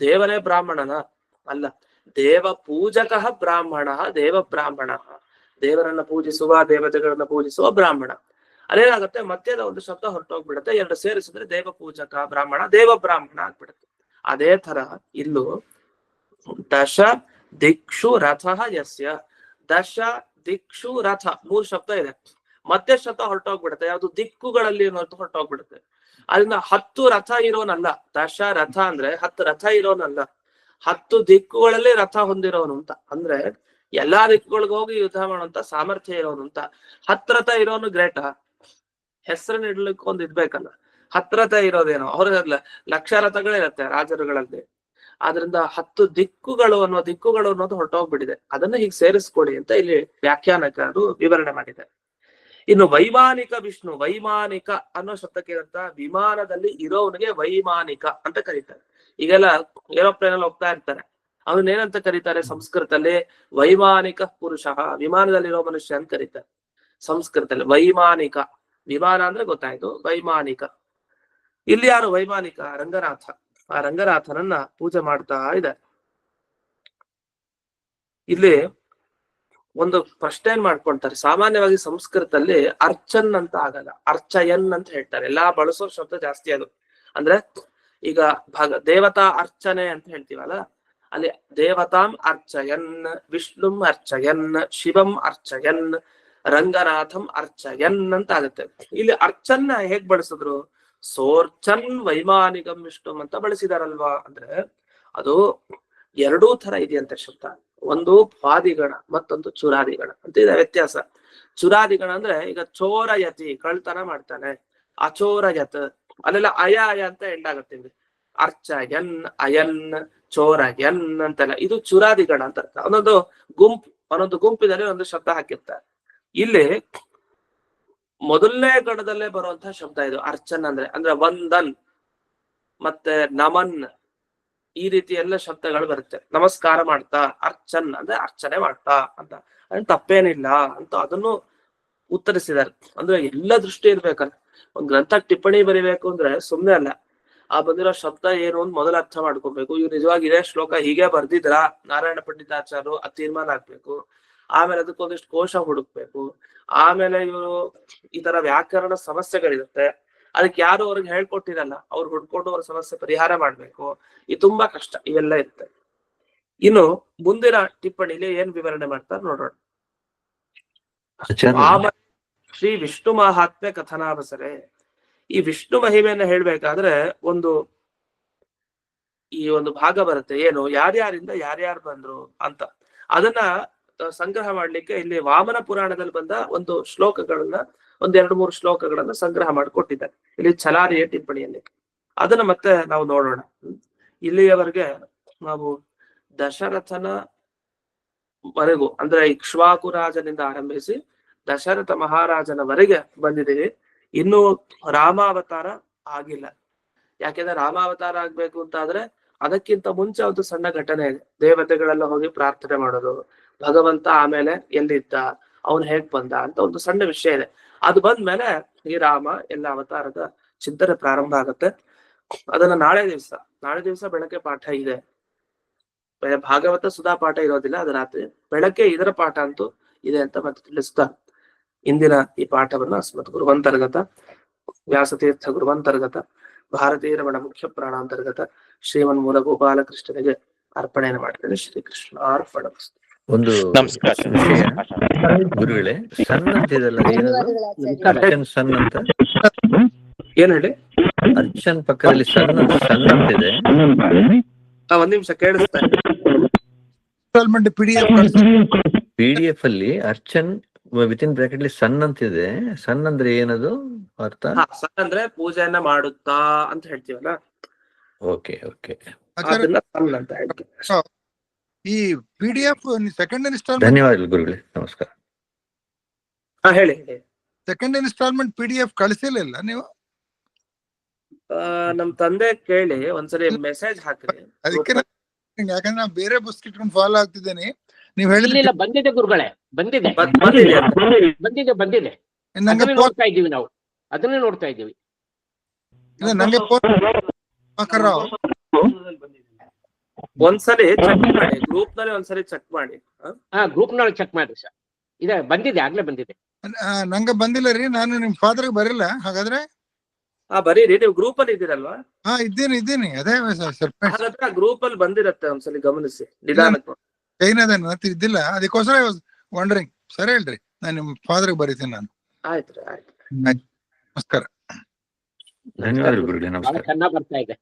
[SPEAKER 2] ದೇವನೇ ಬ್ರಾಹ್ಮಣನ ಅಲ್ಲ, ದೇವ ಪೂಜಕ ಬ್ರಾಹ್ಮಣ, ದೇವಬ್ರಾಹ್ಮಣ, ದೇವರನ್ನ ಪೂಜಿಸುವ, ದೇವತೆಗಳನ್ನ ಪೂಜಿಸುವ ಬ್ರಾಹ್ಮಣ. ಅಲ್ಲೇನಾಗುತ್ತೆ? ಮಧ್ಯದ ಒಂದು ಶಬ್ದ ಹೊರಟೋಗ್ಬಿಡುತ್ತೆ, 2 ಸೇರಿಸಿದ್ರೆ ದೇವ ಪೂಜಕ ಬ್ರಾಹ್ಮಣ, ದೇವ ಬ್ರಾಹ್ಮಣ ಆಗ್ಬಿಡುತ್ತೆ. ಅದೇ ತರ ಇಲ್ಲೂ ದಶ ದಿಕ್ಷು ರಥ ಯಸ್ಯ, ದಶ ದಿಕ್ಷು ರಥ 3 ಶಬ್ದ ಇದೆ, ಮಧ್ಯ ಶಬ್ದ ಹೊರಟೋಗ್ಬಿಡುತ್ತೆ, ಯಾವ್ದು? ದಿಕ್ಕುಗಳಲ್ಲಿ ಹೊರಟೋಗ್ಬಿಡುತ್ತೆ. ಅದರಿಂದ 10 ರಥ ಇರೋನಲ್ಲ, ದಶ ರಥ ಅಂದ್ರೆ 10 ರಥ ಇರೋನಲ್ಲ, 10 ದಿಕ್ಕುಗಳಲ್ಲಿ ರಥ ಹೊಂದಿರೋನು ಅಂತ. ಅಂದ್ರೆ ಎಲ್ಲಾ ದಿಕ್ಕುಗಳಿಗೆ ಹೋಗಿ ಯುದ್ಧ ಮಾಡುವಂತ ಸಾಮರ್ಥ್ಯ ಇರೋನು ಅಂತ. 10 ರಥ ಇರೋನು ಗ್ರೇಟ, ಹೆಸರನ್ನ ಇಡ್ಲಿಕ್ಕೆ ಒಂದು ಇದ್ಬೇಕಲ್ಲ. 10 ರಥ ಇರೋದೇನೋ, ಅವ್ರ ಲಕ್ಷ ರಥಗಳಿರತ್ತೆ ರಾಜರುಗಳಲ್ಲಿ. ಆದ್ರಿಂದ 10 ದಿಕ್ಕುಗಳು ಅನ್ನೋದು ಹೊರಟೋಗ್ಬಿಟ್ಟಿದೆ. ಅದನ್ನ ಹೀಗೆ ಸೇರಿಸ್ಕೊಡಿ ಅಂತ ಇಲ್ಲಿ ವ್ಯಾಖ್ಯಾನಕಾರರು ವಿವರಣೆ ಮಾಡಿದ್ದಾರೆ. ಇನ್ನು ವೈಮಾನಿಕ ವಿಷ್ಣು, ವೈಮಾನಿಕ ಅನ್ನೋ ಶಬ್ದಕ್ಕೆ ಏನಂತ? ವಿಮಾನದಲ್ಲಿ ಇರೋವನಿಗೆ ವೈಮಾನಿಕ ಅಂತ ಕರೀತಾರೆ. ಈಗೆಲ್ಲ ಏರೋಪ್ಲೇನ್ ಅಲ್ಲಿ ಹೋಗ್ತಾ ಇರ್ತಾರೆ, ಅವನೇನಂತ ಕರೀತಾರೆ ಸಂಸ್ಕೃತದಲ್ಲಿ? ವೈಮಾನಿಕ ಪುರುಷ, ವಿಮಾನದಲ್ಲಿರೋ ಮನುಷ್ಯ ಅಂತ ಕರೀತಾರೆ ಸಂಸ್ಕೃತದಲ್ಲಿ. ವೈಮಾನಿಕ, ವಿಮಾನ ಅಂದ್ರೆ ಗೊತ್ತಾಯ್ತು, ವೈಮಾನಿಕ. ಇಲ್ಲಿ ಯಾರು ವೈಮಾನಿಕ? ರಂಗನಾಥ. ಆ ರಂಗನಾಥನನ್ನ ಪೂಜೆ ಮಾಡ್ತಾ ಇದ್ದಾರೆ. ಇಲ್ಲಿ ಒಂದು ಪ್ರಶ್ನೆ ಏನ್ ಮಾಡ್ಕೊಳ್ತಾರೆ, ಸಾಮಾನ್ಯವಾಗಿ ಸಂಸ್ಕೃತದಲ್ಲಿ ಅರ್ಚನ್ ಅಂತ ಆಗಲ್ಲ, ಅರ್ಚಯನ್ ಅಂತ ಹೇಳ್ತಾರೆ. ಎಲ್ಲಾ ಬಳಸೋ ಶಬ್ದ ಜಾಸ್ತಿ ಅದು. ಅಂದ್ರೆ ಈಗ ದೇವತಾ ಅರ್ಚನೆ ಅಂತ ಹೇಳ್ತೀವಲ್ಲ, ಅಲ್ಲಿ ದೇವತಾಂ ಅರ್ಚಯನ್, ವಿಷ್ಣುಂ ಅರ್ಚಯನ್, ಶಿವಂ ಅರ್ಚಯನ್, ರಂಗನಾಥಂ ಅರ್ಚಯನ್ ಅಂತ ಆಗುತ್ತೆ. ಇಲ್ಲಿ ಅರ್ಚನ್ನ ಹೇಗ್ ಬಳಸಿದ್ರು? ಸೋರ್ಚನ್ ವೈಮಾನಿಕಂ ವಿಷ್ಣುಂ ಅಂತ ಬಳಸಿದಾರಲ್ವಾ? ಅಂದ್ರೆ ಅದು 2 ತರ ಇದೆಯಂತೆ ಶಬ್ದ. ಒಂದು ಪಾದಿಗಣ, ಮತ್ತೊಂದು ಚುರಾದಿಗಣ ಅಂತ ಇದೆ ವ್ಯತ್ಯಾಸ. ಚುರಾದಿಗಣ ಅಂದ್ರೆ ಈಗ ಚೋರಯತಿ, ಕಳ್ತನ ಮಾಡ್ತಾನೆ, ಅಚೋರಯತ್, ಅಲ್ಲೆಲ್ಲ ಅಯ ಅಯ ಅಂತ ಎಂಡಾಗತ್ತೆ. ಅರ್ಚಯನ್, ಅಯನ್, ಚೋರಯನ್ ಅಂತೆಲ್ಲ, ಇದು ಚುರಾದಿಗಣ ಅಂತ ಅರ್ಥ. ಒಂದೊಂದು ಗುಂಪಿನಲ್ಲಿ ಒಂದು ಶಬ್ದ ಹಾಕಿರ್ತಾರೆ. ಇಲ್ಲಿ ಮೊದಲನೇ ಗಣದಲ್ಲೇ ಬರುವಂತಹ ಶಬ್ದ ಇದು ಅರ್ಚನ್ ಅಂದ್ರೆ ವಂದನ್ ಮತ್ತೆ ನಮನ್, ಈ ರೀತಿ ಎಲ್ಲ ಶಬ್ದಗಳು ಬರುತ್ತೆ. ನಮಸ್ಕಾರ ಮಾಡ್ತಾ, ಅರ್ಚನ್ ಅಂದ್ರೆ ಅರ್ಚನೆ ಮಾಡ್ತಾ ಅಂತ. ಅದ್ ತಪ್ಪೇನಿಲ್ಲ ಅಂತ ಅದನ್ನು ಉತ್ತರಿಸಿದ್ದಾರೆ. ಅಂದ್ರೆ ಎಲ್ಲ ದೃಷ್ಟಿ ಇರ್ಬೇಕಲ್ಲ. ಒಂದ್ ಗ್ರಂಥ ಟಿಪ್ಪಣಿ ಬರಿಬೇಕು ಅಂದ್ರೆ ಸುಮ್ನೆ ಅಲ್ಲ, ಆ ಬಂದಿರೋ ಶಬ್ದ ಏನು ಅಂತ ಮೊದಲು ಅರ್ಥ ಮಾಡ್ಕೋಬೇಕು. ಇವ್ರು ನಿಜವಾಗಿ ಇದೇ ಶ್ಲೋಕ ಹೀಗೆ ಬರ್ದಿದ್ರ ನಾರಾಯಣ ಪಂಡಿತಾಚಾರ್ಯರು ಆ ತೀರ್ಮಾನ ಆಗ್ಬೇಕು. ಆಮೇಲೆ ಅದಕ್ಕೊಂದಿಷ್ಟು ಕೋಶ ಹುಡುಕ್ಬೇಕು. ಆಮೇಲೆ ಇವರು ಈ ತರ ವ್ಯಾಕರಣ ಸಮಸ್ಯೆಗಳಿರುತ್ತೆ, ಅದಕ್ಕೆ ಯಾರು ಅವ್ರಿಗೆ ಹೇಳ್ಕೊಟ್ಟಿರಲ್ಲ, ಅವ್ರು ಹುಡ್ಕೊಂಡು ಅವ್ರ ಸಮಸ್ಯೆ ಪರಿಹಾರ ಮಾಡ್ಬೇಕು. ಇದು ತುಂಬಾ ಕಷ್ಟ, ಇವೆಲ್ಲ ಇರುತ್ತೆ. ಇನ್ನು ಮುಂದಿನ ಟಿಪ್ಪಣಿಲಿ ಏನ್ ವಿವರಣೆ ಮಾಡ್ತಾರೆ ನೋಡೋಣ. ಶ್ರೀ ವಿಷ್ಣು ಮಹಾತ್ಮೆ ಕಥನಾವಸರೆ, ಈ ವಿಷ್ಣು ಮಹಿಮೆಯನ್ನ ಹೇಳ್ಬೇಕಾದ್ರೆ ಈ ಒಂದು ಭಾಗ ಬರುತ್ತೆ, ಏನು ಯಾರ್ಯಾರಿಂದ ಯಾರ್ಯಾರು ಬಂದ್ರು ಅಂತ. ಅದನ್ನ ಸಂಗ್ರಹ ಮಾಡ್ಲಿಕ್ಕೆ ಇಲ್ಲಿ ವಾಮನ ಪುರಾಣದಲ್ಲಿ ಬಂದ ಒಂದು ಶ್ಲೋಕಗಳನ್ನ, 2-3 ಶ್ಲೋಕಗಳನ್ನ ಸಂಗ್ರಹ ಮಾಡಿಕೊಟ್ಟಿದ್ದಾರೆ ಇಲ್ಲಿ ಛಲಾರಿಯ ಟಿಪ್ಪಣಿಯಲ್ಲಿ. ಅದನ್ನ ಮತ್ತೆ ನಾವು ನೋಡೋಣ. ಇಲ್ಲಿಯವರೆಗೆ ನಾವು ದಶರಥನ ವರೆಗೂ ಅಂದ್ರೆ ಇಕ್ಷ್ವಾಕು ರಾಜನಿಂದ ಆರಂಭಿಸಿ ದಶರಥ ಮಹಾರಾಜನವರೆಗೆ ಬಂದಿದ್ದೀವಿ. ಇನ್ನು ರಾಮಾವತಾರ ಆಗಿಲ್ಲ. ಯಾಕೆಂದ್ರೆ ರಾಮಾವತಾರ ಆಗ್ಬೇಕು ಅಂತ ಆದ್ರೆ ಅದಕ್ಕಿಂತ ಮುಂಚೆ ಒಂದು ಸಣ್ಣ ಘಟನೆ ಇದೆ. ದೇವತೆಗಳೆಲ್ಲ ಹೋಗಿ ಪ್ರಾರ್ಥನೆ ಮಾಡೋದು, ಭಗವಂತ ಆಮೇಲೆ ಎಲ್ಲಿದ್ದ, ಅವನು ಹೇಗ್ ಬಂದ ಅಂತ ಒಂದು ಸಣ್ಣ ವಿಷಯ ಇದೆ. ಅದು ಬಂದ್ಮೇಲೆ ಈ ರಾಮ ಎಲ್ಲ ಅವತಾರದ ಚಿಂತನೆ ಪ್ರಾರಂಭ ಆಗುತ್ತೆ. ಅದನ್ನ ನಾಳೆ ದಿವಸ ನಾಳೆ ದಿವಸ ಬೆಳಗ್ಗೆ ಪಾಠ ಇದೆ. ಭಾಗವತ ಸುಧಾ ಪಾಠ ಇರೋದಿಲ್ಲ, ಅದು ರಾತ್ರಿ. ಬೆಳಗ್ಗೆ ಇದರ ಪಾಠ ಅಂತೂ ಇದೆ ಅಂತ ಮತ್ತೆ ತಿಳಿಸ್ತಾ ಇಂದಿನ ಈ ಪಾಠವನ್ನ ಅಸ್ಮತ್ ಗುರುವಂತರ್ಗತ ವ್ಯಾಸತೀರ್ಥ ಗುರುವಂತರ್ಗತ ಭಾರತೀಯ ರಮಣ ಮುಖ್ಯ ಪ್ರಾಣಾಂತರ್ಗತ ಶ್ರೀಮನ್ ಮೂಲ ಗೋಪಾಲಕೃಷ್ಣನಿಗೆ ಅರ್ಪಣೆಯನ್ನು ಮಾಡ್ತೇನೆ. ಶ್ರೀಕೃಷ್ಣ ಅರ್ಪಣ.
[SPEAKER 1] ಒಂದು ವಿಷಯ ಗುರುಗಳೇ, ಸಣ್ಣ ಅಂತಿದಲ್ಲ, ಅರ್ಚನ್ ಸಣ್ಣ ಅಂತ
[SPEAKER 2] ಏನ್ ಹೇಳಿ?
[SPEAKER 1] ಅರ್ಚನ್ ಪಕ್ಕದಲ್ಲಿ ಸಣ್ಣ ಅಂತಿದೆ.
[SPEAKER 2] ಒಂದ್ ನಿಮಿಷ ಕೇಳಿಸ್ತಾ
[SPEAKER 1] PDF ಅಲ್ಲಿ ಅರ್ಚನ್ ವಿತಿನ್ ಬ್ರಾಕೆಟ್ ಅಲ್ಲಿ ಸಣ್ಣ ಅಂತಿದೆ. ಸಣ್ಣ ಅಂದ್ರೆ ಏನದು ಅರ್ಥ?
[SPEAKER 2] ಸಣ್ಣ ಅಂದ್ರೆ ಪೂಜೆಯನ್ನ ಮಾಡುತ್ತಾ ಅಂತ ಹೇಳ್ತೀವಲ್ಲ.
[SPEAKER 1] ಓಕೆ ಓಕೆ,
[SPEAKER 2] ಅದನ್ನ ಸಣ್ಣ ಅಂತ ಹೇಳ್ತೀವಿ.
[SPEAKER 3] ಈ PDF ಸೆಕೆಂಡ್ ಇನ್ಸ್ಟಾಲ್ಮೆಂಟ್.
[SPEAKER 1] ಧನ್ಯವಾದಗಳು ಗುರುಗಳೇ, ನಮಸ್ಕಾರ.
[SPEAKER 2] ಹೇಳಿ.
[SPEAKER 3] ಸೆಕೆಂಡ್ ಇನ್ಸ್ಟಾಲ್ಮೆಂಟ್ PDF ಕಳಿಸಿಲ್ಲ ನೀವು?
[SPEAKER 2] ನಮ್ ತಂದೆ ಕೇಳಿ ಒಂದ್ಸರಿ ಮೆಸೇಜ್ ಹಾಕ್ರಿ.
[SPEAKER 3] ಅದಕ್ಕೆ ಯಾಕಂದ್ರೆ ನಾ ಬೇರೆ ಬುಕ್ ಇಟ್ಕೊಂಡು ಫಾಲೋ ಆಗ್ತಿದ್ದೇನೆ. ನೀವ್ ಹೇಳಿಲ್ಲ.
[SPEAKER 4] ಬಂದಿದೆ ಗುರುಗಳೇ, ಬಂದಿದೆ.
[SPEAKER 3] ನಂಗೆ
[SPEAKER 4] ನೋಡ್ತಾ ಇದ್ದೀವಿ ನಾವು, ಅದನ್ನೇ ನೋಡ್ತಾ ಇದ್ದೀವಿ.
[SPEAKER 3] ನಂಗೆ
[SPEAKER 2] ಒಂದ್ಸರಿ ಚೆಕ್ ಮಾಡಿ, ಗ್ರೂಪ್ ನಲ್ಲಿ ಒಂದ್ಸರಿ ಚೆಕ್ ಮಾಡಿ.
[SPEAKER 4] ಗ್ರೂಪ್ ನಲ್ಲಿ ಚೆಕ್ ಮಾಡಿ ಸರ್. ಇದೆ, ಬಂದಿದೆ, ಆಗ್ಲೇ ಬಂದಿದೆ.
[SPEAKER 3] ನಂಗೆ ಬಂದಿಲ್ಲ ರೀ. ನಾನು ನಿಮ್ ಫಾದರ್ಗೆ ಬರಿಲ್ಲ ಹಾಗಾದ್ರೆ.
[SPEAKER 2] ಬರೀರಿ, ನೀವು ಗ್ರೂಪ್ ಅಲ್ಲಿ ಇದ್ದೀರಲ್ವಾ?
[SPEAKER 3] ಇದ್ದೀನಿ. ಅದೇ
[SPEAKER 2] ಹಾಗಾದ್ರೆ ಗ್ರೂಪ್ ಅಲ್ಲಿ ಬಂದಿರತ್ತೆ, ಒಂದ್ಸಲಿ ಗಮನಿಸಿ ನಿಧಾನಕ್ಕೆ.
[SPEAKER 3] ಇದ್ದಿಲ್ಲ, ಅದಕ್ಕೋಸ್ಕರ ವಂಡರಿಂಗ್. ಸರಿ ಹೇಳ್ರಿ, ನಾನು ನಿಮ್ ಫಾದರ್ಗೆ ಬರೀತೀನಿ ನಾನು.
[SPEAKER 2] ಆಯ್ತು.
[SPEAKER 3] ನಮಸ್ಕಾರ.
[SPEAKER 1] ಧನ್ಯವಾದಗಳು ಗುರುಗಳೇ,
[SPEAKER 4] ಬಹಳ
[SPEAKER 1] ನಮಸ್ಕಾರ.
[SPEAKER 4] ಚೆನ್ನಾಗಿ ಬರ್ತಾ ಇದೆ.